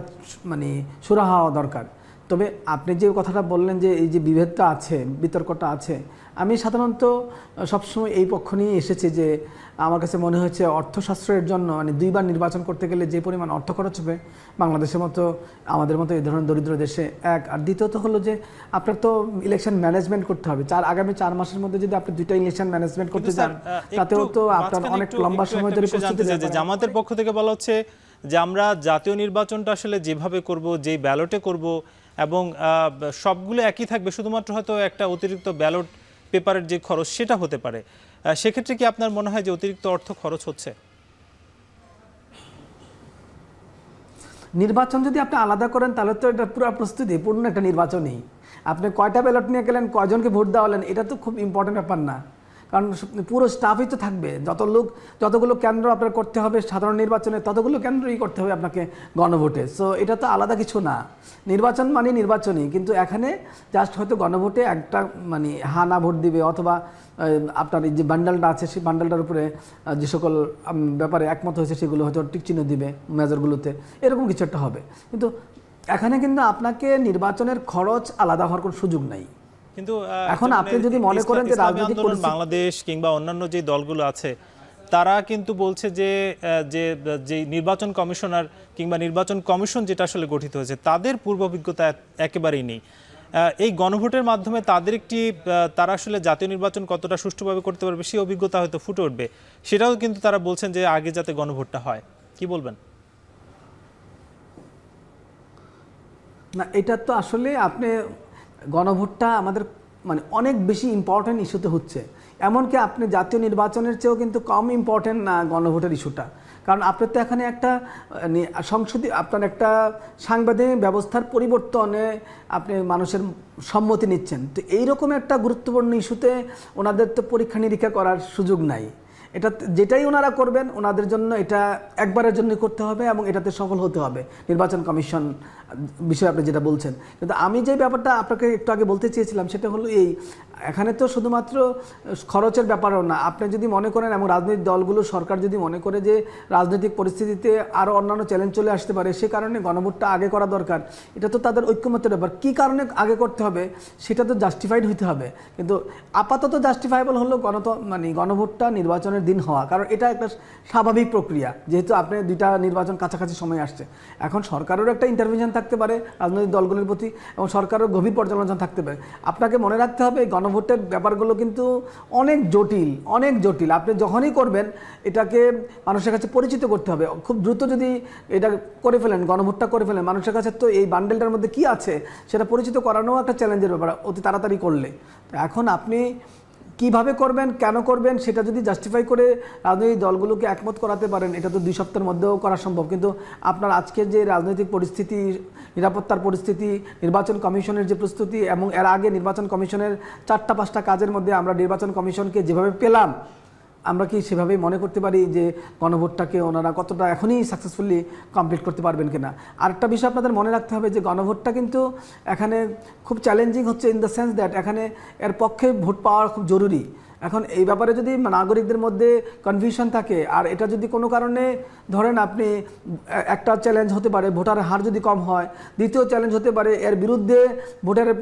S4: মানে সুরাহা হওয়া দরকার। তবে আপনি যে কথাটা বললেন যে এই যে বিভেদটা আছে, বিতর্কটা আছে, আমি সাধারণত সবসময় এই পক্ষ নিয়ে এসেছি যে আমার কাছে মনে হচ্ছে অর্থশাস্ত্রের জন্য মানে দুইবার নির্বাচন করতে গেলে যে পরিমাণ অর্থ খরচ হবে বাংলাদেশের মতো আমাদের মতো এই ধরনের দরিদ্র দেশে, এক। আর দ্বিতীয়ত হলো যে আপনার তো ইলেকশন ম্যানেজমেন্ট করতে হবে। আগামী 4 মাসের মধ্যে যদি আপনি দুইটা ইলেকশন ম্যানেজমেন্ট করতে যান তাতেও তো আপনার অনেক লম্বা সময় ধরে প্রস্তুতি।
S1: জামাতের পক্ষ থেকে বলা হচ্ছে যে আমরা জাতীয় নির্বাচনটা আসলে যেভাবে করব, যেই ব্যালটে করব এবং সবগুলো একই থাকবে, শুধুমাত্র হয়তো একটা অতিরিক্ত ব্যালট পেপারের যে খরচ সেটা হতে পারে। সেক্ষেত্রে কি আপনার মনে হয় যে অতিরিক্ত অর্থ খরচ হচ্ছে?
S4: নির্বাচন যদি আপনি আলাদা করেন তাহলে তো এটা পুরো প্রস্তুতি, পূর্ণ একটা নির্বাচনই। আপনি কয়টা ব্যালট নিয়ে গেলেন, কয়জনকে ভোট দেওয়ালেন, এটা তো খুব ইম্পর্টেন্ট ব্যাপার না। কারণ পুরো স্টাফই তো থাকবে, যতগুলো কেন্দ্র আপনার করতে হবে সাধারণ নির্বাচনে ততগুলো কেন্দ্রই করতে হবে আপনাকে গণভোটে। সো এটা তো আলাদা কিছু না, নির্বাচন মানে নির্বাচনই। কিন্তু এখানে জাস্ট হয়তো গণভোটে একটা মানে হানা ভোট দিবে, অথবা আপনার এই যে বান্ডালটা আছে সেই বান্ডালটার উপরে যে সকল ব্যাপারে একমত হয়েছে সেগুলো হয়তো টিকচিহ্ন দিবে মেজরগুলোতে, এরকম কিছু একটা হবে। কিন্তু এখানে কিন্তু আপনাকে নির্বাচনের খরচ আলাদা হওয়ার কোনো সুযোগ নাই।
S1: কিন্তু
S4: এখন আপনি যদি মনে করেন যে রাজনৈতিক
S1: বাংলাদেশ কিংবা অন্যান্য যে দলগুলো আছে তারা কিন্তু বলছে যে যে নির্বাচন কমিশনার কিংবা নির্বাচন কমিশন যেটা আসলে গঠিত হয়েছে তাদের পূর্ব অভিজ্ঞতা একেবারেই নেই। এই গণভোটের মাধ্যমে তারা আসলে জাতীয় নির্বাচন কতটা সুষ্ঠুভাবে করতে পারবে সেই অভিজ্ঞতা হয়তো ফুটে উঠবে, সেটাও কিন্তু তারা বলছেন যে আগে যাতে গণভোটটা হয়। কি বলবেন?
S4: না, এটা তো আসলে আপনি গণভোটটা আমাদের মানে অনেক বেশি ইম্পর্টেন্ট ইস্যুতে হচ্ছে, এমনকি আপনি জাতীয় নির্বাচনের চেয়েও কিন্তু কম ইম্পর্টেন্ট না গণভোটের ইস্যুটা। কারণ আপনি তো এখানে একটা আপনার একটা সাংবিধানিক ব্যবস্থার পরিবর্তনে আপনি মানুষের সম্মতি নিচ্ছেন। তো এইরকম একটা গুরুত্বপূর্ণ ইস্যুতে ওনাদের তো পরীক্ষা নিরীক্ষা করার সুযোগ নাই। এটা যেটাই ওনারা করবেন ওনাদের জন্য এটা একবারের জন্য করতে হবে এবং এটাতে সফল হতে হবে। নির্বাচন কমিশন বিষয়ে আপনি যেটা বলছেন, কিন্তু আমি যে ব্যাপারটা আপনাকে একটু আগে বলতে চেয়েছিলাম সেটা হলো এখানে তো শুধুমাত্র খরচের ব্যাপারও না। আপনি যদি মনে করেন এবং রাজনৈতিক দলগুলো সরকার যদি মনে করে যে রাজনৈতিক পরিস্থিতিতে আরও অন্যান্য চ্যালেঞ্জ চলে আসতে পারে, সে কারণে গণভোটটা আগে করা দরকার, এটা তো তাদের ঐক্যমত্যের ব্যাপার। কী কারণে আগে করতে হবে সেটা তো জাস্টিফাইড হইতে হবে। কিন্তু আপাতত জাস্টিফাইবল হলো গণভোটটা নির্বাচনের দিন হওয়া, কারণ এটা একটা স্বাভাবিক প্রক্রিয়া, যেহেতু আপনি দুইটা নির্বাচন কাছাকাছি সময় আসছে। এখন সরকারেরও একটা ইন্টারভেনশন থাকতে পারে রাজনৈতিক দলগুলোর প্রতি এবং সরকারের গভীর পর্যালোচনা থাকতে পারে। আপনাকে মনে রাখতে হবে গণভোটের ব্যাপারগুলো কিন্তু অনেক জটিল। আপনি যখনই করবেন এটাকে মানুষের কাছে পরিচিত করতে হবে। খুব দ্রুত যদি এটা করে ফেলেন, গণভোটটা করে ফেলেন, মানুষের কাছে তো এই বান্ডেলটার মধ্যে কি আছে সেটা পরিচিত করানো একটা চ্যালেঞ্জের ব্যাপার অতি তাড়াতাড়ি করলে। এখন আপনি কিভাবে করবেন, কেন করবেন সেটা যদি জাস্টিফাই করে রাজনৈতিক দলগুলোকে একমত করাতে পারেন, এটা তো 2 সপ্তাহের মধ্যেও করা সম্ভব। কিন্তু আপনার আজকের যে রাজনৈতিক পরিস্থিতি, নিরাপত্তার পরিস্থিতি, নির্বাচন কমিশনের যে প্রস্তুতি এবং এর আগে নির্বাচন কমিশনের 4-5টা কাজের মধ্যে আমরা নির্বাচন কমিশনকে যেভাবে পেলাম, আমরা কি সেভাবেই মনে করতে পারি যে গণভোটটাকে ওনারা কতটা এখনই সাকসেসফুলি কমপ্লিট করতে পারবেন কিনা? আরেকটা বিষয় আপনাদের মনে রাখতে হবে যে গণভোটটা কিন্তু এখানে খুব চ্যালেঞ্জিং হচ্ছে ইন দ্য সেন্স দ্যাট এখানে এর পক্ষে ভোট পাওয়া খুব জরুরি। এখন এই ব্যাপারে যদি নাগরিকদের মধ্যে কনফিউশন থাকে আর এটা যদি কোনো কারণে ধরেন আপনি একটা চ্যালেঞ্জ হতে পারে ভোটারের হার যদি কম হয়, দ্বিতীয় চ্যালেঞ্জ হতে পারে এর বিরুদ্ধে ভোটারের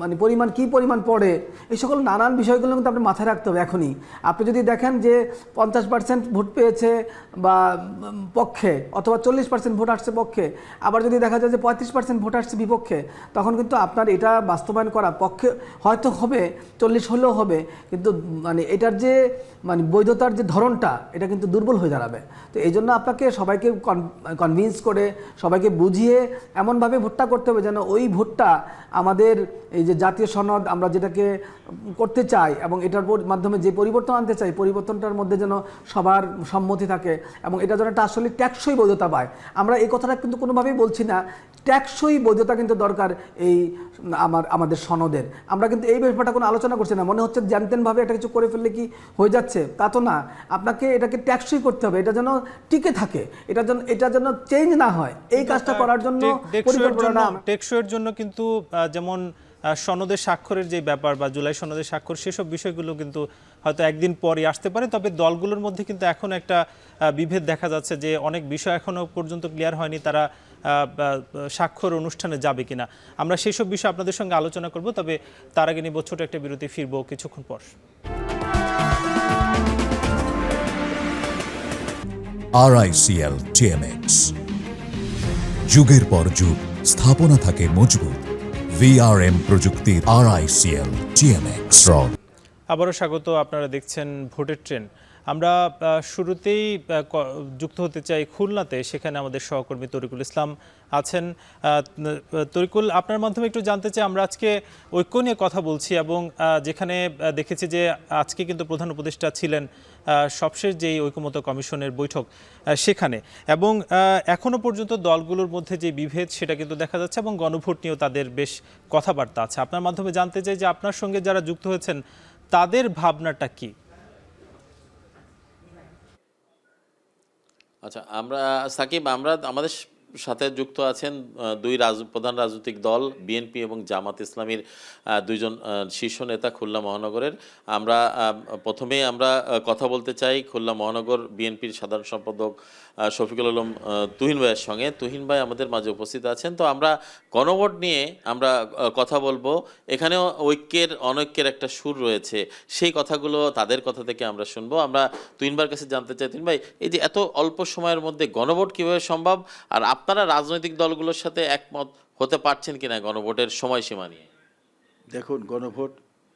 S4: মানে পরিমাণ কী পরিমাণ পড়ে, এই সকল নানান বিষয়গুলো কিন্তু আপনি মাথায় রাখতে হবে এখনই। আপনি যদি দেখেন যে 50% ভোট পেয়েছে বা পক্ষে, অথবা 40% ভোট আসছে পক্ষে, আবার যদি দেখা যায় যে 35% ভোট আসছে বিপক্ষে, তখন কিন্তু আপনার এটা বাস্তবায়ন করা পক্ষে হয়তো হবে, 40 হলেও হবে, কিন্তু মানে এটার যে মানে বৈধতার যে ধরনটা এটা কিন্তু দুর্বল হয়ে দাঁড়াবে। তো এই জন্য আপনাকে সবাইকে কনভিন্স করে, সবাইকে বুঝিয়ে এমনভাবে ভোটটা করতে হবে যেন ওই ভোটটা আমাদের এই যে জাতীয় সনদ আমরা যেটাকে করতে চাই এবং এটার মাধ্যমে যে পরিবর্তন আনতে চাই, পরিবর্তনটার মধ্যে যেন সবার সম্মতি থাকে এবং এটা যেন একটা আসলে ট্যাক্সই বৈধতা পায়। আমরা এই কথাটা কিন্তু কোনোভাবেই বলছি না, ট্যাক্সই বৈধতা কিন্তু দরকার এই আমাদের সনদের। আমরা কিন্তু এই ব্যাপারটা কোনো আলোচনা করছি না, মনে হচ্ছে জ্যানতেনভাবে একটা কিছু করে ফেললে কি হয়ে যাচ্ছে, তা তো না। আপনাকে এটাকে ট্যাক্সই করতে হবে, এটা যেন টিকে থাকে, এটা যেন চেঞ্জ না হয়। এই কাজটা করার জন্য পরিকল্পনা
S1: টেকসইয়ের জন্য কিন্তু যেমন সনদের স্বাক্ষরের যে ব্যাপার বা জুলাই সনদের স্বাক্ষর, সেসব বিষয়গুলো কিন্তু হয়তো একদিন পরই আসতে পারে। তবে দলগুলোর মধ্যে কিন্তু এখন একটা বিভেদ দেখা যাচ্ছে যে অনেক বিষয় এখনো পর্যন্ত ক্লিয়ার হয়নি, তারা স্বাক্ষর অনুষ্ঠানে যাবে কিনা। আমরা সেই সব বিষয় আপনাদের সঙ্গে আলোচনা করব, তবে তার আগে নিব ছোট একটা বিরতি, ফিরবো কিছুক্ষণ পর।
S5: RICL TMX, যুগের পর যুগ স্থাপনা থাকে মজবুত। VRM প্রযুক্তির RICL TMX রড।
S1: আবারও স্বাগত, আপনারা দেখছেন ভোটের ট্রেন। আমরা শুরুতেই যুক্ত হতে চাই খুলনাতে, সেখানে আমাদের সহকর্মী তরিকুল ইসলাম আছেন। তরিকুল, আপনার মাধ্যমে একটু জানতে চাই, আমরা আজকে ঐক্য নিয়ে কথা বলছি এবং যেখানে দেখেছি যে আজকে কিন্তু প্রধান উপদেষ্টা ছিলেন সবশেষ যেই ঐকমত্য কমিশনের বৈঠক সেখানে, এবং এখনো পর্যন্ত দলগুলোর মধ্যে যে বিভেদ সেটা কিন্তু দেখা যাচ্ছে এবং গণভোট নিয়েও তাদের বেশ কথাবার্তা আছে। আপনার মাধ্যমে জানতে চাই যে আপনার সঙ্গে যারা যুক্ত হয়েছেন তাদের ভাবনাটা কি?
S6: আচ্ছা, সাকিব, আমাদের সাথে যুক্ত আছেন দুই প্রধান রাজনৈতিক দল, বিএনপি এবং জামাত ইসলামীর দুইজন শীর্ষ নেতা খুলনা মহানগরের। প্রথমেই আমরা কথা বলতে চাই খুলনা মহানগর বিএনপির সাধারণ সম্পাদক শফিকুল আলম তুহিন ভাইয়ের সঙ্গে। তুহিন ভাই আমাদের মাঝে উপস্থিত আছেন। তো আমরা গণভোট নিয়ে আমরা কথা বলবো। এখানেও অনৈক্যের একটা সুর রয়েছে, সেই কথাগুলো তাদের কথা থেকে আমরা শুনবো। আমরা তুহিন ভাইয়ের কাছে জানতে চাই, তুহিন ভাই, এই যে এত অল্প সময়ের মধ্যে গণভোট কিভাবে সম্ভব, আর আপনারা রাজনৈতিক দলগুলোর সাথে একমত হতে পারছেন কিনা গণভোটের সময়সীমা নিয়ে?
S7: দেখুন, গণভোট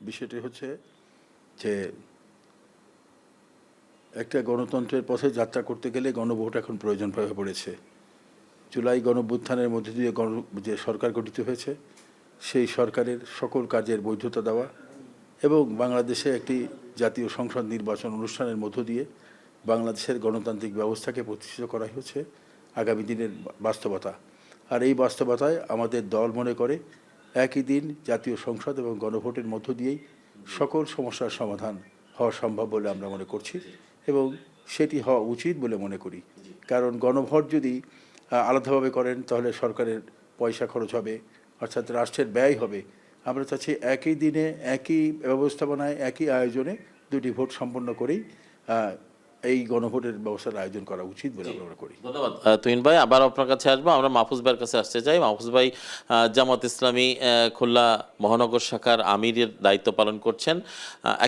S7: বিষয়টি হচ্ছে যে একটা গণতন্ত্রের পথে যাত্রা করতে গেলে গণভোট এখন প্রয়োজন হয়ে পড়েছে। জুলাই গণঅভ্যুত্থানের মধ্যে দিয়ে যে সরকার গঠিত হয়েছে, সেই সরকারের সকল কাজের বৈধতা দেওয়া এবং বাংলাদেশে একটি জাতীয় সংসদ নির্বাচন অনুষ্ঠানের মধ্য দিয়ে বাংলাদেশের গণতান্ত্রিক ব্যবস্থাকে প্রতিষ্ঠিত করাই হচ্ছে আগামী দিনের বাস্তবতা। আর এই বাস্তবতায় আমাদের দল মনে করে একই দিন জাতীয় সংসদ এবং গণভোটের মধ্য দিয়েই সকল সমস্যার সমাধান হওয়া সম্ভব বলে আমরা মনে করছি এবং সেটি হওয়া উচিত বলে মনে করি। কারণ গণভোট যদি আলাদাভাবে করেন তাহলে সরকারের পয়সা খরচ হবে, অর্থাৎ রাষ্ট্রের ব্যয় হবে। আমরা চাচ্ছি একই দিনে একই ব্যবস্থাপনায় একই আয়োজনে দুটি ভোট সম্পন্ন করেই এই গণভোটের ব্যবস্থার আয়োজন করা উচিত বলে আমরা করি।
S6: ধন্যবাদ তুহিন ভাই। আবার আপনার কাছে আসবো। আমরা মাহফুজ ভাইয়ের কাছে আসতে চাই। মাহফুজ ভাই জামাত ইসলামী খুলনা মহানগর শাখার আমিরের দায়িত্ব পালন করছেন।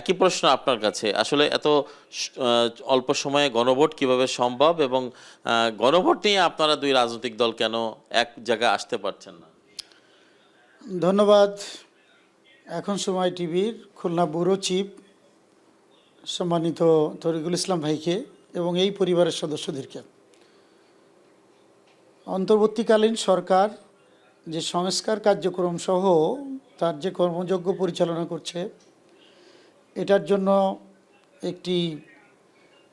S6: একই প্রশ্ন আপনার কাছে, আসলে এত অল্প সময়ে গণভোট কিভাবে সম্ভব এবং গণভোট নিয়ে আপনারা দুই রাজনৈতিক দল কেন এক জায়গায় আসতে পারছেন না?
S8: ধন্যবাদ এখন সময় টিভির খুলনা ব্যুরো চিফ সম্মানিত তরিকুল ইসলাম ভাইকে এবং এই পরিবারের সদস্যদেরকে। অন্তর্বর্তীকালীন সরকার যে সংস্কার কার্যক্রম সহ তার যে কর্মযজ্ঞ পরিচালনা করছে, এটার জন্য একটি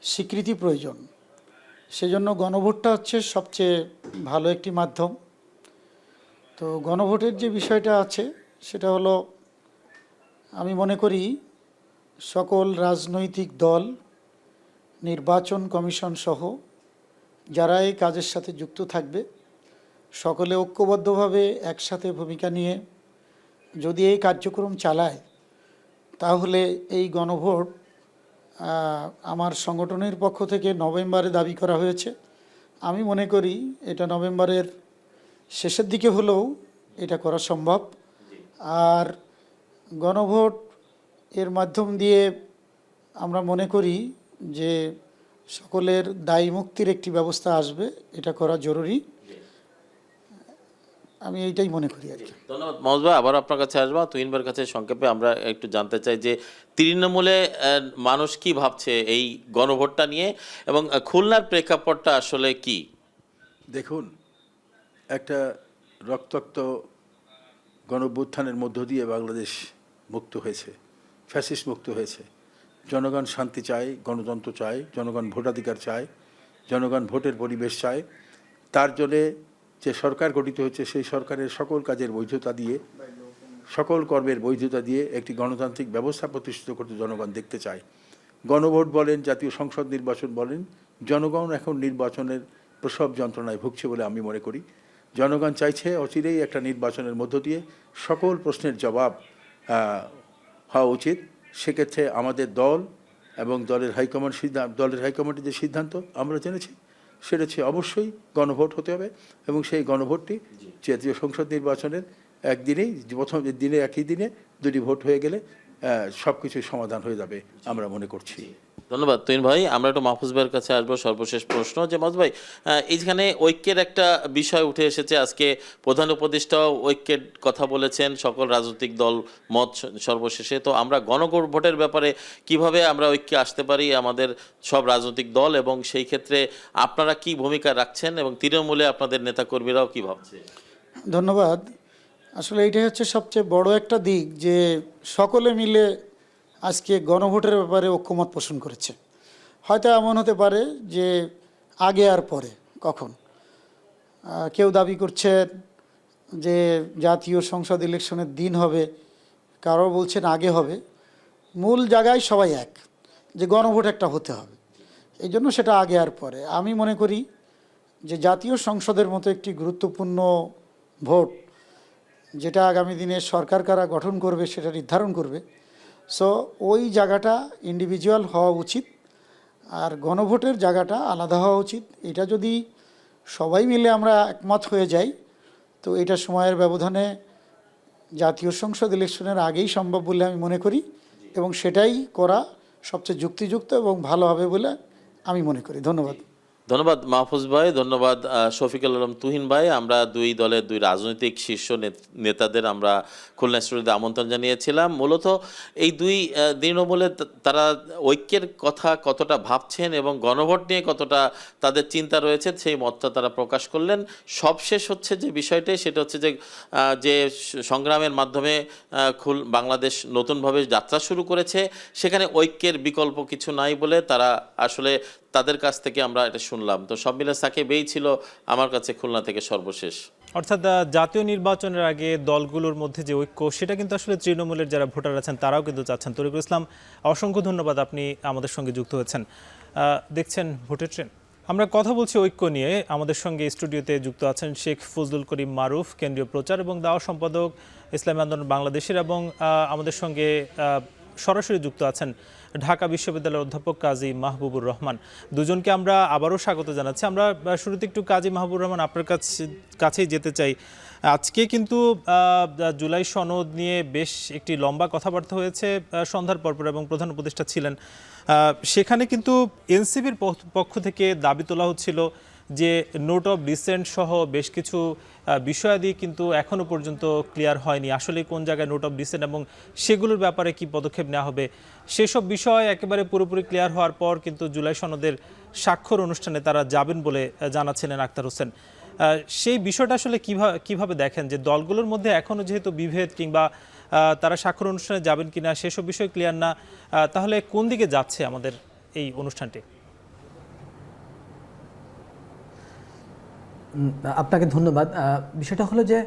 S8: স্বীকৃতি প্রয়োজন। সেজন্য গণভোটটা হচ্ছে সবচেয়ে ভালো একটি মাধ্যম। তো গণভোটের যে বিষয়টা আছে সেটা হলো, আমি মনে করি সকল রাজনৈতিক দল, নির্বাচন কমিশন সহ যারা এই কাজের সাথে যুক্ত থাকবে, সকলে ঐক্যবদ্ধভাবে একসাথে ভূমিকা নিয়ে যদি এই কার্যক্রম চালায়, তাহলে এই গণভোট আমার সংগঠনের পক্ষ থেকে নভেম্বরে দাবি করা হয়েছে। আমি মনে করি এটা নভেম্বরের শেষের দিকে হলেও এটা করা সম্ভব। আর গণভোট এর মাধ্যম দিয়ে আমরা মনে করি যে সকলের দায়ী মুক্তির একটি ব্যবস্থা আসবে, এটা করা জরুরি। আমি এইটাই মনে করি আর কি।
S6: ধন্যবাদ মহোজ ভাই, আবার আপনার কাছে আসবো। তুহিন ভাইয়ের কাছে সংক্ষেপে আমরা একটু জানতে চাই যে তৃণমূলে মানুষ কি ভাবছে এই গণভোটটা নিয়ে, এবং খুলনার প্রেক্ষাপটটা আসলে কি?
S7: দেখুন, একটা রক্তাক্ত গণঅভ্যুত্থানের মধ্য দিয়ে বাংলাদেশ মুক্ত হয়েছে, ফ্যাসিস্ট মুক্ত হয়েছে। জনগণ শান্তি চায়, গণতন্ত্র চায়, জনগণ ভোটাধিকার চায়, জনগণ ভোটের পরিবেশ চায়। তার জন্যে যে সরকার গঠিত হচ্ছে সেই সরকারের সকল কাজের বৈধতা দিয়ে, সকল কর্মের বৈধতা দিয়ে একটি গণতান্ত্রিক ব্যবস্থা প্রতিষ্ঠিত করতে জনগণ দেখতে চায়। গণভোট বলেন, জাতীয় সংসদ নির্বাচন বলেন, জনগণ এখন নির্বাচনের প্রসব যন্ত্রণায় ভুগছে বলে আমি মনে করি। জনগণ চাইছে অচিরেই একটা নির্বাচনের মধ্য দিয়ে সকল প্রশ্নের জবাব হওয়া উচিত। সেক্ষেত্রে আমাদের দল এবং দলের হাইকমান্ডের যে সিদ্ধান্ত আমরা জেনেছি সেটা হচ্ছে অবশ্যই গণভোট হতে হবে, এবং সেই গণভোটটি জাতীয় সংসদ নির্বাচনের একদিনেই, প্রথম দিনে একই দিনে দুটি ভোট হয়ে গেলে সব কিছুই সমাধান হয়ে যাবে আমরা মনে করছি।
S6: ধন্যবাদ তুহিন ভাই। আমরা একটু মাহফুজ ভাইয়ের কাছে আসবো। সর্বশেষ প্রশ্ন যে মাহফুজ ভাই, এইখানে ঐক্যের একটা বিষয় উঠে এসেছে। আজকে প্রধান উপদেষ্টাও ঐক্যের কথা বলেছেন, সকল রাজনৈতিক দল মত সর্বশেষে। তো আমরা গণভোটের ব্যাপারে কিভাবে আমরা ঐক্যে আসতে পারি, আমাদের সব রাজনৈতিক দল, এবং সেই ক্ষেত্রে আপনারা কি ভূমিকা রাখছেন এবং তৃণমূলে আপনাদের নেতাকর্মীরাও কি ভাবছে?
S8: ধন্যবাদ। আসলে এইটাই হচ্ছে সবচেয়ে বড় একটা দিক যে সকলে মিলে আজকে গণভোটের ব্যাপারে ঐক্যমত পোষণ করেছে। হয়তো এমন হতে পারে যে আগে আর পরে কখন কেউ দাবি করছেন যে জাতীয় সংসদ ইলেকশনের দিন হবে, কারো বলছেন আগে হবে। মূল জায়গায় সবাই এক, যে গণভোট একটা হতে হবে। এই জন্য সেটা আগে আর পরে। আমি মনে করি যে জাতীয় সংসদের মতো একটি গুরুত্বপূর্ণ ভোট, যেটা আগামী দিনে সরকার কারা গঠন করবে সেটা নির্ধারণ করবে। সো ওই জায়গাটা ইন্ডিভিজুয়াল হওয়া উচিত, আর গণভোটের জায়গাটা আলাদা হওয়া উচিত। এটা যদি সবাই মিলে আমরা একমত হয়ে যাই তো এটা সময়ের ব্যবধানে জাতীয় সংসদ ইলেকশনের আগেই সম্ভব বলে আমি মনে করি, এবং সেটাই করা সবচেয়ে যুক্তিযুক্ত এবং ভালো হবে বলে আমি মনে করি। ধন্যবাদ।
S6: ধন্যবাদ মাহফুজ ভাই, ধন্যবাদ শফিকুল আলম তুহিন ভাই। আমরা দুই দলের দুই রাজনৈতিক শীর্ষ নেতাদের আমরা খুলনা স্টুডিওতে আমন্ত্রণ জানিয়েছিলাম। মূলত এই দুই তৃণমূলে তারা ঐক্যের কথা কতটা ভাবছেন এবং গণভোট নিয়ে কতটা তাদের চিন্তা রয়েছে সেই মতটা তারা প্রকাশ করলেন। সবশেষ হচ্ছে যে বিষয়টি, সেটা হচ্ছে যে সংগ্রামের মাধ্যমে বাংলাদেশ নতুনভাবে যাত্রা শুরু করেছে, সেখানে ঐক্যের বিকল্প কিছু নাই বলে তারা আসলে তাদের কাছ থেকে আমরা এটা শুনলাম। তো সব মিলে সাকিব এই ছিল আমার কাছে খুলনা থেকে সর্বশেষ।
S1: অর্থাৎ জাতীয় নির্বাচনের আগে দলগুলোর মধ্যে যে ঐক্য, সেটা কিন্তু আসলে তৃণমূলের যারা ভোটার আছেন তারাও কিন্তু চাচ্ছেন। তরিকুল ইসলাম, অসংখ্য ধন্যবাদ, আপনি আমাদের সঙ্গে যুক্ত হয়েছেন। দেখছেন ভোটের ট্রেন। আমরা কথা বলছি ঐক্য নিয়ে। আমাদের সঙ্গে স্টুডিওতে যুক্ত আছেন শেখ ফজলুল করিম মারুফ, কেন্দ্রীয় প্রচার এবং দাওয়া সম্পাদক ইসলামী আন্দোলন বাংলাদেশের, এবং আমাদের সঙ্গে সরাসরি যুক্ত আছেন ঢাকা বিশ্ববিদ্যালয়ের অধ্যাপক কাজী মাহবুবুর রহমান। দুজনকে আমরা আবারও স্বাগত জানাচ্ছি। আমরা শুরুতে একটু কাজী মাহবুবুর রহমান আপনার কাছেই যেতে চাই। আজকে কিন্তু জুলাই সনদ নিয়ে বেশ একটি লম্বা কথাবার্তা হয়েছে সন্ধ্যার পরপর, এবং প্রধান উপদেষ্টা ছিলেন সেখানে। কিন্তু এনসিপির পক্ষ থেকে দাবি তোলা হচ্ছিল যে নোট অফ ডিসেন্ট সহ বেশ কিছু বিষয়াদি কিন্তু এখনও পর্যন্ত ক্লিয়ার হয়নি। আসলে কোন জায়গায় নোট অফ ডিসেন্ট এবং সেগুলোর ব্যাপারে কি পদক্ষেপ নেওয়া হবে, সেসব বিষয় একেবারে পুরোপুরি ক্লিয়ার হওয়ার পর কিন্তু জুলাই সনদের স্বাক্ষর অনুষ্ঠানে তারা যাবেন বলে জানাচ্ছিলেন আক্তার হোসেন। সেই বিষয়টা আসলে কিভাবে দেখেন যে দলগুলোর মধ্যে এখনও যেহেতু বিভেদ, কিংবা তারা স্বাক্ষর অনুষ্ঠানে যাবেন কিনা সেসব বিষয় ক্লিয়ার না, তাহলে কোন দিকে যাচ্ছে আমাদের এই অনুষ্ঠানটি?
S4: আপনাকে ধন্যবাদ। বিষয়টা হলো যে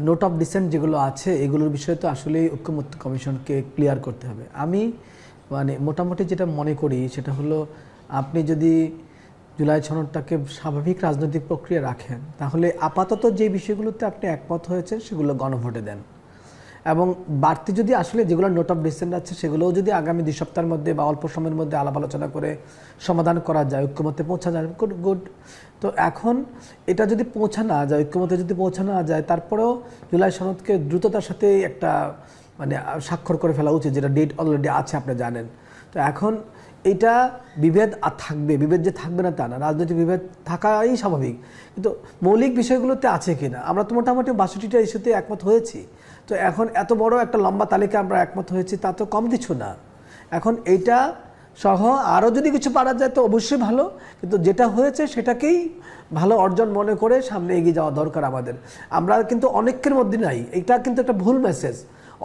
S4: নোট অফ ডিসেন্ট যেগুলো আছে এগুলোর বিষয়ে তো আসলেই ঐক্যমত্য কমিশনকে ক্লিয়ার করতে হবে। আমি মোটামুটি যেটা মনে করি সেটা হলো, আপনি যদি জুলাই সনদটাকে স্বাভাবিক রাজনৈতিক প্রক্রিয়া রাখেন তাহলে আপাতত যে বিষয়গুলোতে আপনি একমত হয়েছেন সেগুলো গণভোটে দেন, এবং বাড়তি যদি আসলে যেগুলো নোট অফ ডিসেন্ট আছে সেগুলোও যদি আগামী 2 সপ্তাহের মধ্যে বা অল্প সময়ের মধ্যে আলাপ আলোচনা করে সমাধান করা যায়, ঐক্যমত্যে পৌঁছা যায়, গুড। তো এখন এটা যদি পৌঁছা না যায়, ঐক্যমত্যে যদি পৌঁছা না যায়, তারপরেও জুলাই সনদকে দ্রুততার সাথে একটা মানে স্বাক্ষর করে ফেলা উচিত, যেটা ডেট অলরেডি আছে আপনি জানেন। তো এখন এইটা বিভেদ আর থাকবে, বিভেদ যে থাকবে না তা না, রাজনৈতিক বিভেদ থাকাই স্বাভাবিক, কিন্তু মৌলিক বিষয়গুলোতে আছে কিনা। আমরা তো মোটামুটি 62টা ইস্যুতে একমত হয়েছি। তো এখন এত বড় একটা লম্বা তালিকা আমরা একমত হয়েছি, তা তো কম কিছু না। এখন এইটা সহ আরও যদি কিছু পারা যায় তো অবশ্যই ভালো, কিন্তু যেটা হয়েছে সেটাকেই ভালো অর্জন মনে করে সামনে এগিয়ে যাওয়া দরকার আমাদের। আমরা কিন্তু অনেকের মধ্যে নাই, এটা কিন্তু একটা ভুল মেসেজ।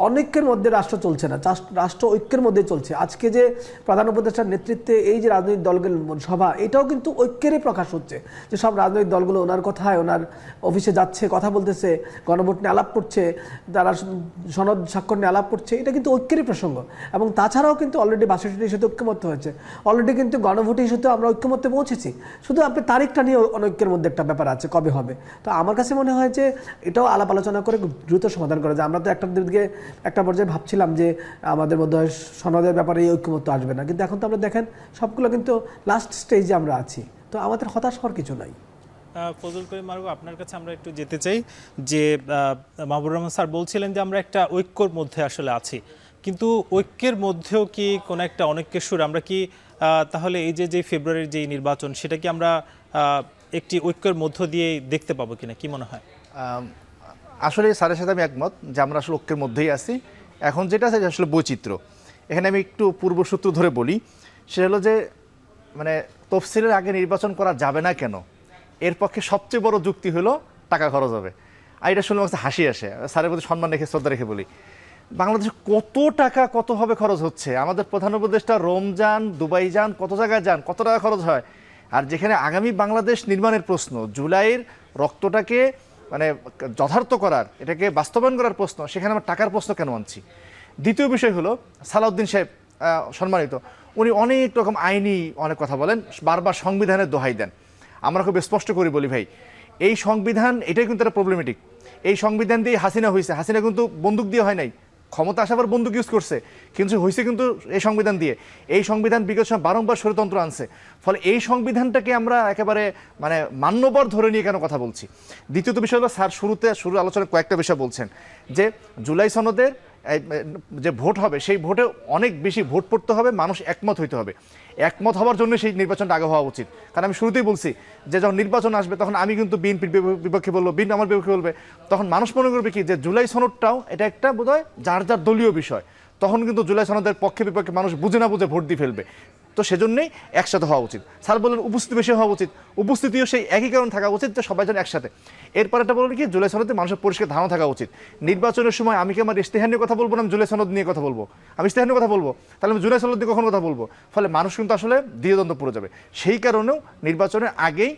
S4: অনেকের মধ্যে রাষ্ট্র চলছে না, রাষ্ট্র ঐক্যের মধ্যে চলছে। আজকে যে প্রধান উপদেষ্টার নেতৃত্বে এই যে রাজনৈতিক দলগুলোর সভা, এটাও কিন্তু ঐক্যেরই প্রকাশ হচ্ছে, যে সব রাজনৈতিক দলগুলো ওনার কথায়, ওনার অফিসে যাচ্ছে, কথা বলতেছে, গণভোট নিয়ে আলাপ করছে, তারা সনদ স্বাক্ষর নিয়ে আলাপ করছে, এটা কিন্তু ঐক্যেরই প্রসঙ্গ। এবং তাছাড়াও কিন্তু অলরেডি 62টি ইস্যুতে ঐক্যমত্য হয়েছে, অলরেডি কিন্তু গণভোট ইস্যুতে আমরা ঐক্যমত্যে পৌঁছেছি। শুধু আপনি তারিখটা নিয়ে অনৈক্যের মধ্যে একটা ব্যাপার আছে, কবে হবে। তো আমার কাছে মনে হয় যে এটাও আলাপ আলোচনা করে দ্রুত সমাধান করা যায়। আমরা তো একটা পর্যায়ে ভাবছিলাম যে আমাদের মধ্যে সনদের ব্যাপারে এই ঐক্যমত্য আসবে না, কিন্তু এখন তো আমরা দেখেন সবগুলো কিন্তু লাস্ট স্টেজে আমরা আছি। তো আমাদের হতাশ হওয়ার কিছু নাই।
S1: ফজলুল করিম মারুফ, আপনার কাছে আমরা একটু যেতে চাই যে মাহবুবুর রহমান স্যার বলছিলেন যে আমরা একটা ঐক্যর মধ্যে আসলে আছি, কিন্তু ঐক্যের মধ্যেও কি কোনো একটা অনৈক্যের সুর আমরা কি তাহলে এই যে ফেব্রুয়ারির যে নির্বাচন, সেটা কি আমরা একটি ঐক্যের মধ্য দিয়ে দেখতে পাবো কিনা, কি মনে হয়?
S3: আসলে স্যারের সাথে আমি একমত যে আমরা আসলে ঐক্যের মধ্যেই আছি। এখন যেটা আছে আসলে বৈচিত্র্য। এখানে আমি একটু পূর্বসূত্র ধরে বলি, সেটা হলো যে মানে তফসিলের আগে নির্বাচন করা যাবে না কেন, এর পক্ষে সবচেয়ে বড় যুক্তি হলো টাকা খরচ হবে। আর এটা শুনলে আমার হাসি আসে, স্যারের প্রতি সম্মান রেখে, শ্রদ্ধা রেখে বলি, বাংলাদেশে কত টাকা কতভাবে খরচ হচ্ছে। আমাদের প্রধান উপদেষ্টা রোম যান, দুবাই যান, কত জায়গায় যান, কত টাকা খরচ হয়। আর যেখানে আগামী বাংলাদেশ নির্মাণের প্রশ্ন, জুলাইয়ের রক্তটাকে মানে যথার্থ করার, এটাকে বাস্তবায়ন করার প্রশ্ন, সেখানে আমরা টাকার প্রশ্ন কেন আনছি? দ্বিতীয় বিষয় হলো সালাউদ্দিন সাহেব সম্মানিত, উনি অনেক রকম আইনি অনেক কথা বলেন, বারবার সংবিধানের দোহাই দেন। আমরা খুব স্পষ্ট করে বলি ভাই, এই সংবিধান এটাই কিন্তু একটা প্রবলেমেটিক। এই সংবিধান দিয়ে হাসিনা হয়েছে, হাসিনা কিন্তু বন্দুক দিয়ে হয় নাই, ক্ষমতা আসাবার বন্দুক ইউজ করছে, কিন্তু হয়েছে কিন্তু এই সংবিধান দিয়ে। এই সংবিধান বিগত সময় বারংবার স্বৈরতন্ত্র আনছে, ফলে এই সংবিধানটাকে আমরা একেবারে মানে মান্যবর ধরে নিয়ে কেন কথা বলছি। দ্বিতীয়ত বিষয় হলো স্যার শুরু আলোচনায় কয়েকটা বিষয় বলছেন যে জুলাই সনদের যে ভোট হবে, সেই ভোটে অনেক বেশি ভোট পড়তে হবে, মানুষ একমত হইতে হবে। একমত হওয়ার জন্য সেই নির্বাচনটা আগে হওয়া উচিত। কারণ আমি শুরুতেই বলছি যে যখন নির্বাচন আসবে তখন আমি কিন্তু বিএনপির বিপক্ষে বলবো, বিএনপি আমার বিপক্ষে বলবে, তখন মানুষ মনে করবে কি যে জুলাই সনদটাও এটা একটা বোধহয় যার যার দলীয় বিষয়। তখন কিন্তু জুলাই সনদের পক্ষে বিপক্ষে মানুষ বুঝে না বুঝে ভোট দিয়ে ফেলবে। তো সেজন্যই একসাথে হওয়া উচিত। স্যার বললেন উপস্থিতি বেশি হওয়া উচিত, উপস্থিতিও সেই একই কারণ থাকা উচিত যে সবাই যেন একসাথে। এরপর একটা বললেন কি জুলাই সনদে মানুষের পরিষ্কার ধারণা থাকা উচিত। নির্বাচনের সময় আমি কি আমার ইশতেহার নিয়ে কথা বলবো না, আমি জুলাই সনদ নিয়ে কথা বলবো? আমি ইশতেহার নিয়ে কথা বলবো, তাহলে আমি জুলাই সনদ নিয়ে কখন কথা বলবো? ফলে মানুষ কিন্তু আসলে দ্বিধাদ্বন্দ্ব পড়ে যাবে। সেই কারণেও নির্বাচনের আগেই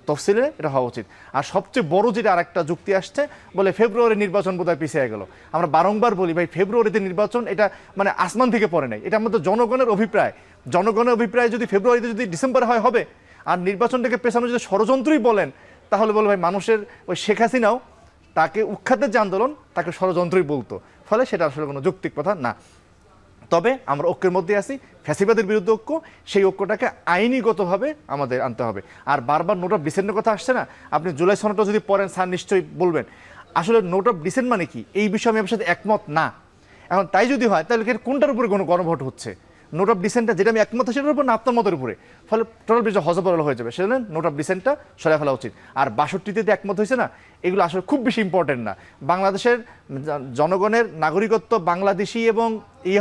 S3: তফসিলে এটা হওয়া উচিত। আর সবচেয়ে বড় যেটা আরেকটা যুক্তি আসছে, বলে ফেব্রুয়ারি নির্বাচন বোধহয় পিছিয়ে গেল। আমরা বারংবার বলি ভাই, ফেব্রুয়ারিতে নির্বাচন এটা মানে আসমান থেকে পড়ে নাই, এটা আমাদের জনগণের অভিপ্রায়। জনগণের অভিপ্রায় যদি ফেব্রুয়ারিতে যদি ডিসেম্বরে হয় হবে, আর নির্বাচনটাকে পেছানো যদি ষড়যন্ত্রই বলেন, তাহলে বলবো ভাই মানুষের ওই শেখ হাসিনাও তাকে উৎখাতের যে আন্দোলন তাকে ষড়যন্ত্রই বলতো। ফলে সেটা আসলে কোনো যৌক্তিক কথা না। তবে আমরা ঐক্যের মধ্যে আছি, ফ্যাসিবাদের বিরুদ্ধে ঐক্য, সেই ঐক্যটাকে আইনিগতভাবে আমাদের আনতে হবে। আর বারবার নোট অফ ডিসেন্টের কথা আসছে না, আপনি জুলাই সনদটা যদি পড়েন স্যার নিশ্চয়ই বলবেন আসলে নোট অফ ডিসেন্ট মানে কি। এই বিষয়ে আমি আপনার সাথে একমত না। এখন তাই যদি হয় তাহলে কোনটার উপরে কোনো গণভোট হচ্ছে? নোট অফ ডিসেন্টটা যেটা আমি একমত সেটার উপর না আপনার মতের উপরে, ফলে টোটাল বিষয় হজবরল হয়ে যাবে। সেজন্য নোট অফ ডিসেন্টটা সরাই ফেলা উচিত। আর 62তে একমত হয়েছে না, এগুলো আসলে খুব বেশি ইম্পর্টেন্ট না। বাংলাদেশের জনগণের নাগরিকত্ব বাংলাদেশি এবং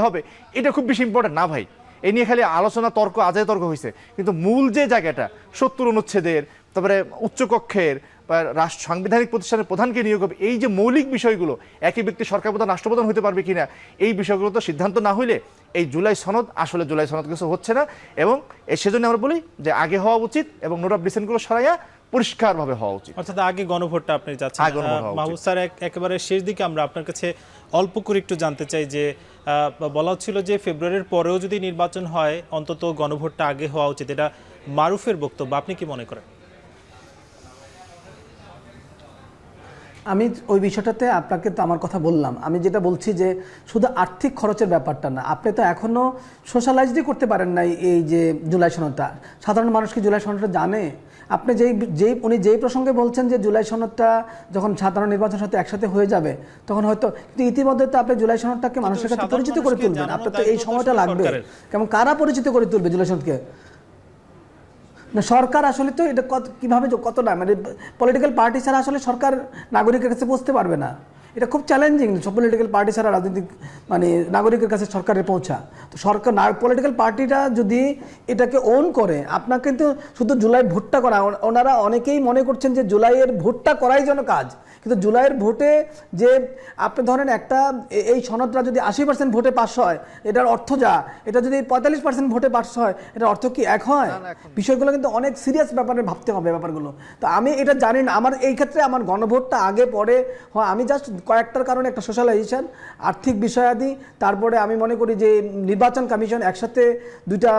S3: হবে, এটা খুব বেশি ইম্পর্টেন্ট না ভাই। এই নিয়ে খালি আলোচনা তর্ক, আজায় তর্ক হয়েছে, কিন্তু মূল যে জায়গাটা 70 অনুচ্ছেদের, তারপরে উচ্চকক্ষের রাষ্ট্র সাংবিধানিক প্রতিষ্ঠানের প্রধানকে নিয়োগ হবে, এই যে মৌলিক বিষয়গুলো, একই ব্যক্তি সরকার প্রধান রাষ্ট্রপ্রধান হতে পারবে কিনা, এই বিষয়গুলো তো সিদ্ধান্ত না হইলে এই জুলাই সনদ আসলে জুলাই সনদ কিছু হচ্ছে না। এবং সেজন্য আমরা বলি যে আগে হওয়া উচিত এবং নোট অফ ডিসেন্টগুলো সরাইয়া পরিষ্কারভাবে হওয়া উচিত।
S1: অর্থাৎ আগে গণভোটটা আপনি চাচ্ছেন। মাহবুব স্যার, একেবারে শেষ দিকে আমরা আপনার কাছে অল্প করে একটু জানতে চাই যে বলা হচ্ছিল যে ফেব্রুয়ারির পরেও যদি নির্বাচন হয় অন্তত গণভোটটা আগে হওয়া উচিত, এটা মারুফের বক্তব্য, আপনি কি মনে করেন?
S4: আমি ওই বিষয়টাতে আপনাকে তো আমার কথা বললাম, আমি যেটা বলছি যে শুধু আর্থিক খরচের ব্যাপারটা না, আপনি তো এখনও সোশ্যালাইজই করতে পারেন নাই এই যে জুলাই সনদটা। সাধারণ মানুষ কি জুলাই সনদটা জানে? আপনি উনি যেই প্রসঙ্গে বলছেন যে জুলাই সনদটা যখন সাধারণ নির্বাচনের সাথে একসাথে হয়ে যাবে তখন হয়তো, কিন্তু ইতিমধ্যে তো আপনি জুলাই সনদটাকে মানুষের কাছে পরিচিত করে তুলবেন, আপনার তো এই সময়টা লাগবে। কেমন কারা পরিচিত করে তুলবে জুলাই সনদকে? না, সরকার আসলে তো এটা কীভাবে কতটা মানে পলিটিক্যাল পার্টি ছাড়া আসলে সরকার নাগরিকের কাছে পৌঁছতে পারবে না। এটা খুব চ্যালেঞ্জিং, সব পলিটিক্যাল পার্টি ছাড়া রাজনৈতিক মানে নাগরিকের কাছে সরকারের পৌঁছা। তো সরকার পলিটিক্যাল পার্টিটা যদি এটাকে ওন করে, আপনার কিন্তু শুধু জুলাই ভোটটা করা, ওনারা অনেকেই মনে করছেন যে জুলাইয়ের ভোটটা করাই যেন কাজ, কিন্তু জুলাইয়ের ভোটে যে আপনি ধরেন একটা এই সনদটা যদি 80% ভোটে পাস হয় এটার অর্থ যা, এটা যদি 45% ভোটে পাস হয় এটার অর্থ কি এক হয়? বিষয়গুলো কিন্তু অনেক সিরিয়াস ব্যাপারে ভাবতে হবে ব্যাপারগুলো। তো আমি এটা জানি না, আমার এই ক্ষেত্রে আমার গণভোটটা আগে পরে হয়, আমি জাস্ট কয়েকটার কারণে একটা সোশ্যালাইজেশন, আর্থিক বিষয়াদি, তারপরে আমি মনে করি যে নির্বাচন কমিশন একসাথে দুইটা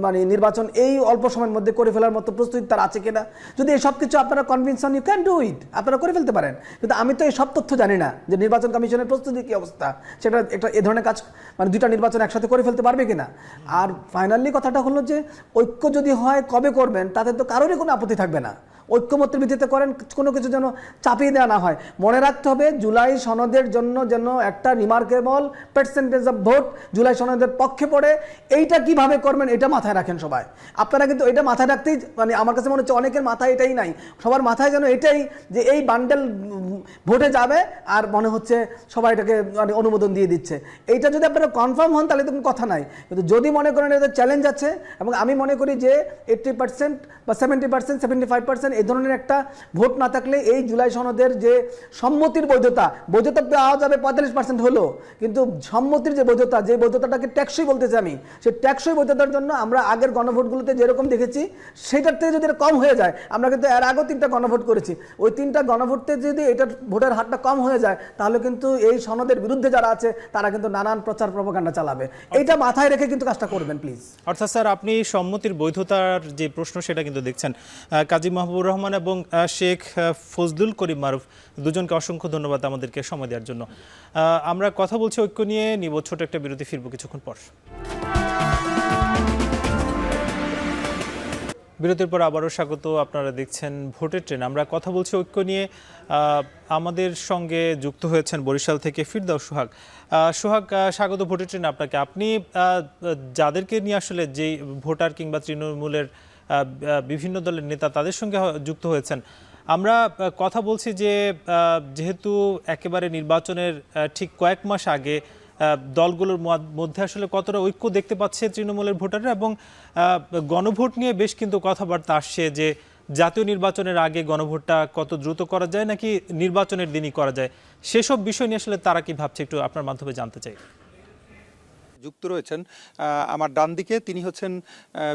S4: মানে নির্বাচন এই অল্প সময়ের মধ্যে করে ফেলার মতো প্রস্তুতি তার আছে কিনা। যদি এই সব কিছু আপনারা কনভিন্স হন, ইউ ক্যান ডু ইট, আপনারা করে ফেলতে পারেন। কিন্তু আমি তো এই সব তথ্য জানি না যে নির্বাচন কমিশনের প্রস্তুতি কী অবস্থা, সেটা একটা এ ধরনের কাজ মানে দুইটা নির্বাচন একসাথে করে ফেলতে পারবে কিনা। আর ফাইনালি কথাটা হলো যে ঐক্য যদি হয় কবে করবেন তাতে তো কারোরই কোনো আপত্তি থাকবে না, ঐক্যমত্যের ভিত্তিতে করেন, কোনো কিছু যেন চাপিয়ে দেওয়া না হয়। মনে রাখতে হবে জুলাই সনদের জন্য যেন একটা remarkable percentage of vote July সনদের পক্ষে পড়ে, এইটা কিভাবে করবেন এটা মাথায় রাখেন সবাই। আপনারা কিন্তু এটা মাথায় রাখতেই মানে আমার কাছে মনে হচ্ছে অনেকের মাথায় এটাই নাই, সবার মাথায় যেন এটাই যে এই বান্ডেল ভোটে যাবে আর মনে হচ্ছে সবাই এটাকে মানে অনুমোদন দিয়ে দিচ্ছে। এইটা যদি আপনারা কনফার্ম হন তাহলে তো কোনো কথা নাই, কিন্তু যদি মনে করেন এটা চ্যালেঞ্জ আছে, এবং আমি মনে করি যে 80% বা 70%, 75% এই ধরনের একটা ভোট না থাকলে এই জুলাই সনদের যে সম্মতির বৈধতা পাওয়া যাবে 45% হলো, কিন্তু সম্মতির যে বৈধতা, যে বৈধতাটাকে ট্যাক্সই বলতেছি আমি, সেই ট্যাক্সই বৈধতার জন্য আমরা আগের গণভোটগুলোতে যেরকম দেখেছি সেটার থেকে যদি কম হয়ে যায়, আমরা কিন্তু এর আগেও 3টা গণভোট করেছি, ওই 3টা গণভোটে যদি এটার ভোটের হারটা কম হয়ে যায় তাহলে কিন্তু এই সনদের বিরুদ্ধে যারা আছে তারা কিন্তু নানান প্রচার প্রপাগান্ডা চালাবে। এইটা মাথায় রেখে কিন্তু কাজটা করবেন প্লিজ।
S1: অর্থাৎ স্যার আপনি সম্মতির বৈধতার যে প্রশ্ন সেটা কিন্তু দেখছেন। কাজী মাহবুবুর রহমান এবং শেখ ফজলুল করিম মারুফ দুজনকে অসংখ্য ধন্যবাদ আমাদেরকে সময় দেওয়ার জন্য। আমরা কথা বলছি ঐক্য নিয়ে, নিব ছোট একটা বিরতি, ফিরবো কিছুক্ষণ পর। বিরতির পর আবারও স্বাগত, আপনারা দেখছেন ভোটের ট্রেন। আমরা কথা বলছি ঐক্য নিয়ে। আমাদের সঙ্গে যুক্ত হয়েছেন বরিশাল থেকে ফিরদাউস সোহাগ। সোহাগ, স্বাগত ভোটের ট্রেন আপনাকে। আপনি যাদেরকে নিয়ে আসলে যেই ভোটার কিংবা তৃণমূলের বিভিন্ন দলের নেতা তাদের সঙ্গে যুক্ত হয়েছেন, আমরা কথা বলছি যে যেহেতু একেবারে নির্বাচনের ঠিক কয়েক মাস আগে দলগুলোর মধ্যে আসলে কতটা ঐক্য দেখতে পাচ্ছে তৃণমূলের ভোটাররা, এবং গণভোট নিয়ে বেশ কিন্তু কথাবার্তা আসছে যে জাতীয় নির্বাচনের আগে গণভোটটা কত দ্রুত করা যায় নাকি নির্বাচনের দিনই করা যায়, সেসব বিষয় নিয়ে আসলে তারা কি ভাবছে একটু আপনার মাধ্যমে জানতে চাই।
S9: যুক্ত রয়েছেন আমার ডান দিকে, তিনি হচ্ছেন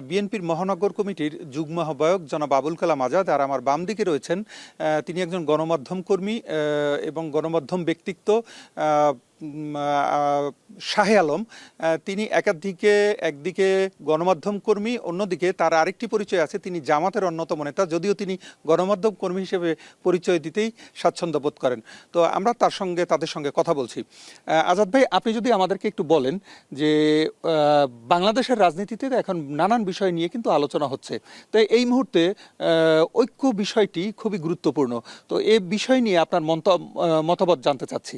S9: বিএনপির মহানগর কমিটির যুগ্ম আহ্বায়ক জনাব আবুল কালাম আজাদ, আর আমার বাম দিকে রয়েছেন তিনি একজন গণমাধ্যম কর্মী এবং গণমাধ্যম ব্যক্তিত্ব শাহে আলম। তিনি একদিকে গণমাধ্যম কর্মী, অন্যদিকে তার আরেকটি পরিচয় আছে, তিনি জামাতের অন্যতম নেতা, যদিও তিনি গণমাধ্যম কর্মী হিসেবে পরিচয় দিতেই স্বাচ্ছন্দ্য বোধ করেন। তো আমরা তাদের সঙ্গে কথা বলছি। আজাদ ভাই, আপনি যদি আমাদেরকে একটু বলেন যে বাংলাদেশের রাজনীতিতে এখন নানান বিষয় নিয়ে কিন্তু আলোচনা হচ্ছে, তো এই মুহূর্তে ঐক্য বিষয়টি খুবই গুরুত্বপূর্ণ, তো এই বিষয় নিয়ে আপনার মতামত জানতে চাচ্ছি।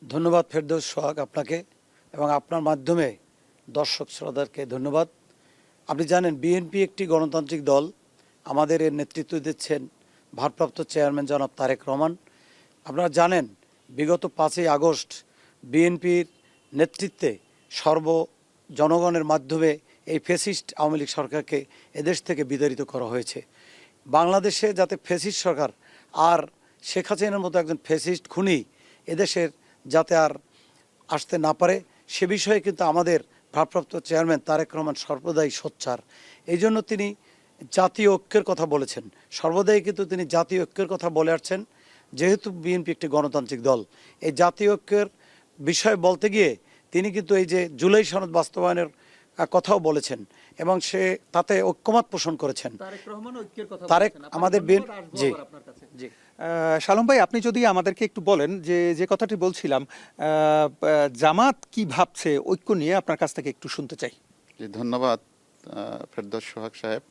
S10: ধন্যবাদ ফেরদৌস সোহাগ আপনাকে, এবং আপনার মাধ্যমে দর্শক শ্রোতাদেরকে ধন্যবাদ। আপনি জানেন বিএনপি একটি গণতান্ত্রিক দল, আমাদের এর নেতৃত্ব দিচ্ছেন ভারপ্রাপ্ত চেয়ারম্যান জনাব তারেক রহমান। আপনারা জানেন বিগত 5ই আগস্ট বিএনপির নেতৃত্বে জনগণের মাধ্যমে এই ফ্যাসিস্ট আওয়ামী লীগ সরকারকে এদেশ থেকে বিতাড়িত করা হয়েছে। বাংলাদেশে যাতে ফ্যাসিস্ট সরকার আর শেখ হাসিনার মতো একজন ফ্যাসিস্ট খুনি এদেশের যাতে আর আসতে না পারে, সে বিষয়ে কিন্তু আমাদের ভারপ্রাপ্ত চেয়ারম্যান তারেক রহমান সর্বদাই সোচ্চার। এই জন্য তিনি জাতীয় ঐক্যের কথা বলেছেন, সর্বদাই কিন্তু তিনি জাতীয় ঐক্যের কথা বলে আসছেন। যেহেতু বিএনপি একটি গণতান্ত্রিক দল, এই জাতীয় ঐক্যের বিষয়ে বলতে গিয়ে তিনি কিন্তু এই যে জুলাই সনদ বাস্তবায়নের কথাও বলেছেন। এবং সে তাতে ঐক্যমত পোষণ করেছেন। তারেক আমাদের জি জি
S9: শালম ভাই, আপনি যদি আমাদেরকে একটু বলেন যে যে কথাটি বলছিলাম, জামাত কি ভাবছে ঐক্য নিয়ে, আপনার কাছ থেকে একটু শুনতে চাই।
S11: জি, ধন্যবাদ ফেরদৌস সোহাগ সাহেব।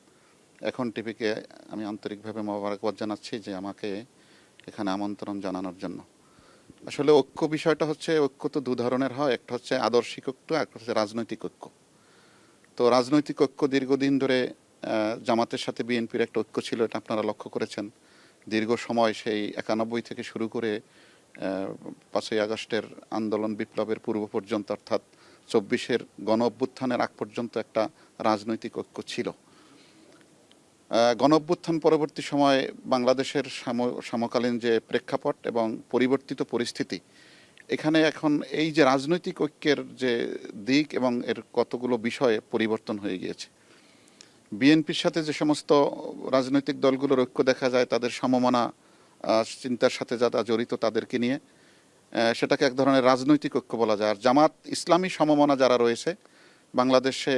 S11: এখন টিভিকে আমি আন্তরিকভাবে মোবারকবাদ জানাচ্ছি যে আমাকে এখানে আমন্ত্রণ জানানোর জন্য। আসলে ঐক্য বিষয়টা হচ্ছে, ঐক্য তো দু ধরনের হয়, একটা হচ্ছে আদর্শিক ঐক্য, একটা হচ্ছে রাজনৈতিক ঐক্য। তো রাজনৈতিক ঐক্য দীর্ঘদিন ধরে জামাতের সাথে বিএনপির একটা ঐক্য ছিল, এটা আপনারা লক্ষ্য করেছেন। দীর্ঘ সময় সেই 91 থেকে শুরু করে 5ই আগস্টের আন্দোলন বিপ্লবের পূর্ব পর্যন্ত, অর্থাৎ 24-এর গণ অভ্যুত্থানের আগ পর্যন্ত একটা রাজনৈতিক ঐক্য ছিল। গণ অভ্যুত্থান পরবর্তী সময়ে বাংলাদেশের সমকালীন যে প্রেক্ষাপট এবং পরিবর্তিত পরিস্থিতি, এখানে এখন এই যে রাজনৈতিক ঐক্যের যে দিক এবং এর কতগুলো বিষয়ে পরিবর্তন হয়ে গিয়েছে। বিএনপির সাথে যে সমস্ত রাজনৈতিক দলগুলোর ঐক্য দেখা যায়, তাদের সমমনা চিন্তার সাথে যারা জড়িত তাদেরকে নিয়ে সেটাকে এক ধরনের রাজনৈতিক ঐক্য বলা যায়। আর জামাত ইসলামী সমমনা যারা রয়েছে, বাংলাদেশে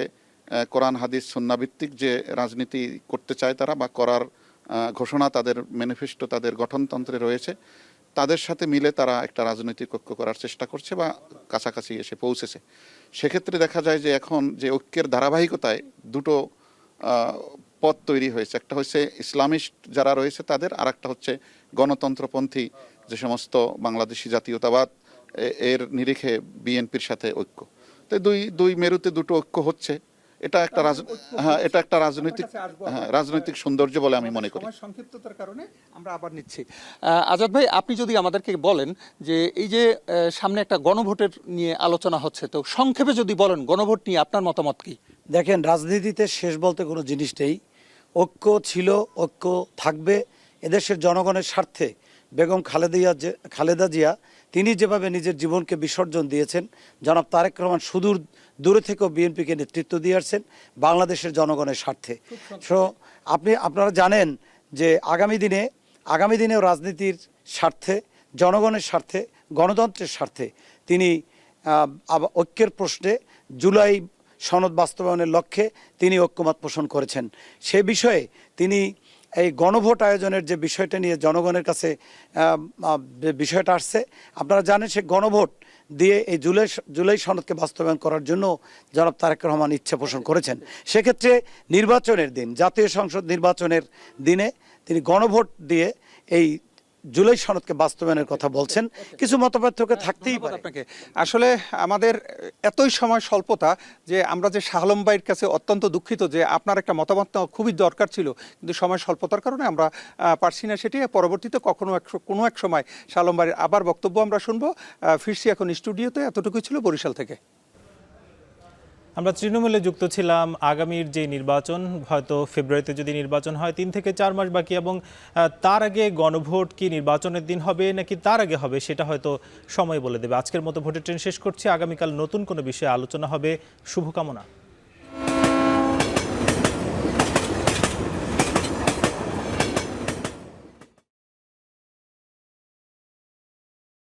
S11: কোরআন হাদিস সুন্নাভিত্তিক যে রাজনীতি করতে চায় তারা, বা করার ঘোষণা তাদের ম্যানিফেস্টো, তাদের গঠনতন্ত্রে রয়েছে, তাদের সাথে মিলে তারা একটা রাজনৈতিক ঐক্য করার চেষ্টা করছে বা কাছাকাছি এসে পৌঁছেছে। সেক্ষেত্রে দেখা যায় যে এখন যে ঐক্যের ধারাবাহিকতায় দুটো পথ তৈরি হয়েছে। একটা হচ্ছে ইসলামিস্ট যারা রয়েছে তাদের, আর একটা হচ্ছে গণতন্ত্রপন্থী যে সমস্ত বাংলাদেশি জাতীয়তাবাদ, এর নিরিখে বিএনপির সাথে ঐক্য। তো দুই মেরুতে দুটো ঐক্য হচ্ছে। এটা একটা এটা একটা রাজনৈতিক সৌন্দর্য বলে আমি মনে করি।
S9: সংক্ষিপ্ততার কারণে আমরা আবার নিচ্ছি। আজাদ ভাই, আপনি যদি আমাদেরকে বলেন যে এই যে সামনে একটা গণভোটের নিয়ে আলোচনা হচ্ছে, তো সংক্ষেপে যদি বলেন গণভোট নিয়ে আপনার মতামত কি?
S10: দেখেন, রাজনীতিতে শেষ বলতে কোনো জিনিস নেই। ঐক্য ছিল, ঐক্য থাকবে। এদেশের জনগণের স্বার্থে বেগম খালেদা জিয়া তিনি যেভাবে নিজের জীবনকে বিসর্জন দিয়েছেন, জনাব তারেক রহমান সুদূর দূরে থেকেও বিএনপিকে নেতৃত্ব দিয়ে আসছেন বাংলাদেশের জনগণের স্বার্থে। সো আপনারা জানেন যে আগামী দিনেও রাজনীতির স্বার্থে, জনগণের স্বার্থে, গণতন্ত্রের স্বার্থে তিনি ঐক্যের প্রশ্নে জুলাই সনদ বাস্তবায়নের লক্ষ্যে তিনি ঐক্যমত পোষণ করেছেন। সে বিষয়ে তিনি এই গণভোট আয়োজনের যে বিষয়টা নিয়ে জনগণের কাছে বিষয়টা আসছে, আপনারা জানেন সে গণভোট দিয়ে এই জুলাই সনদকে বাস্তবায়ন করার জন্য জনাব তারেক রহমান ইচ্ছা পোষণ করেছেন। সেক্ষেত্রে নির্বাচনের দিন, জাতীয় সংসদ নির্বাচনের দিনে তিনি গণভোট দিয়ে এই জুলাই সনদকে বাস্তবায়নের কথা বলছেন। কিছু মতপার্থক্য থাকতেই পারে।
S9: আপনাকে আসলে আমাদের এতই সময় স্বল্পতা যে আমরা যে শাহ আলম ভাইয়ের কাছে অত্যন্ত দুঃখিত যে আপনার একটা মতামত খুবই দরকার ছিল, কিন্তু সময় স্বল্পতার কারণে আমরা পারছি না সেটি। পরবর্তীতে কোনো এক সময় শাহ আলম ভাইয়ের আবার বক্তব্য আমরা শুনবো। ফিরছি এখন স্টুডিওতে। এতটুকুই ছিল বরিশাল থেকে।
S1: আমরা তৃণমূলে যুক্ত ছিলাম। আগামীর যে নির্বাচন, হয়তো ফেব্রুয়ারিতে যদি নির্বাচন হয়, 3 থেকে 4 মাস বাকি, এবং তার আগে গণভোট কি নির্বাচনের দিন হবে নাকি তার আগে হবে সেটা হয়তো সময় বলে দেবে। আজকের মতো ভোটের ট্রেন শেষ করছি। আগামীকাল নতুন কোনো বিষয়ে আলোচনা হবে। শুভকামনা।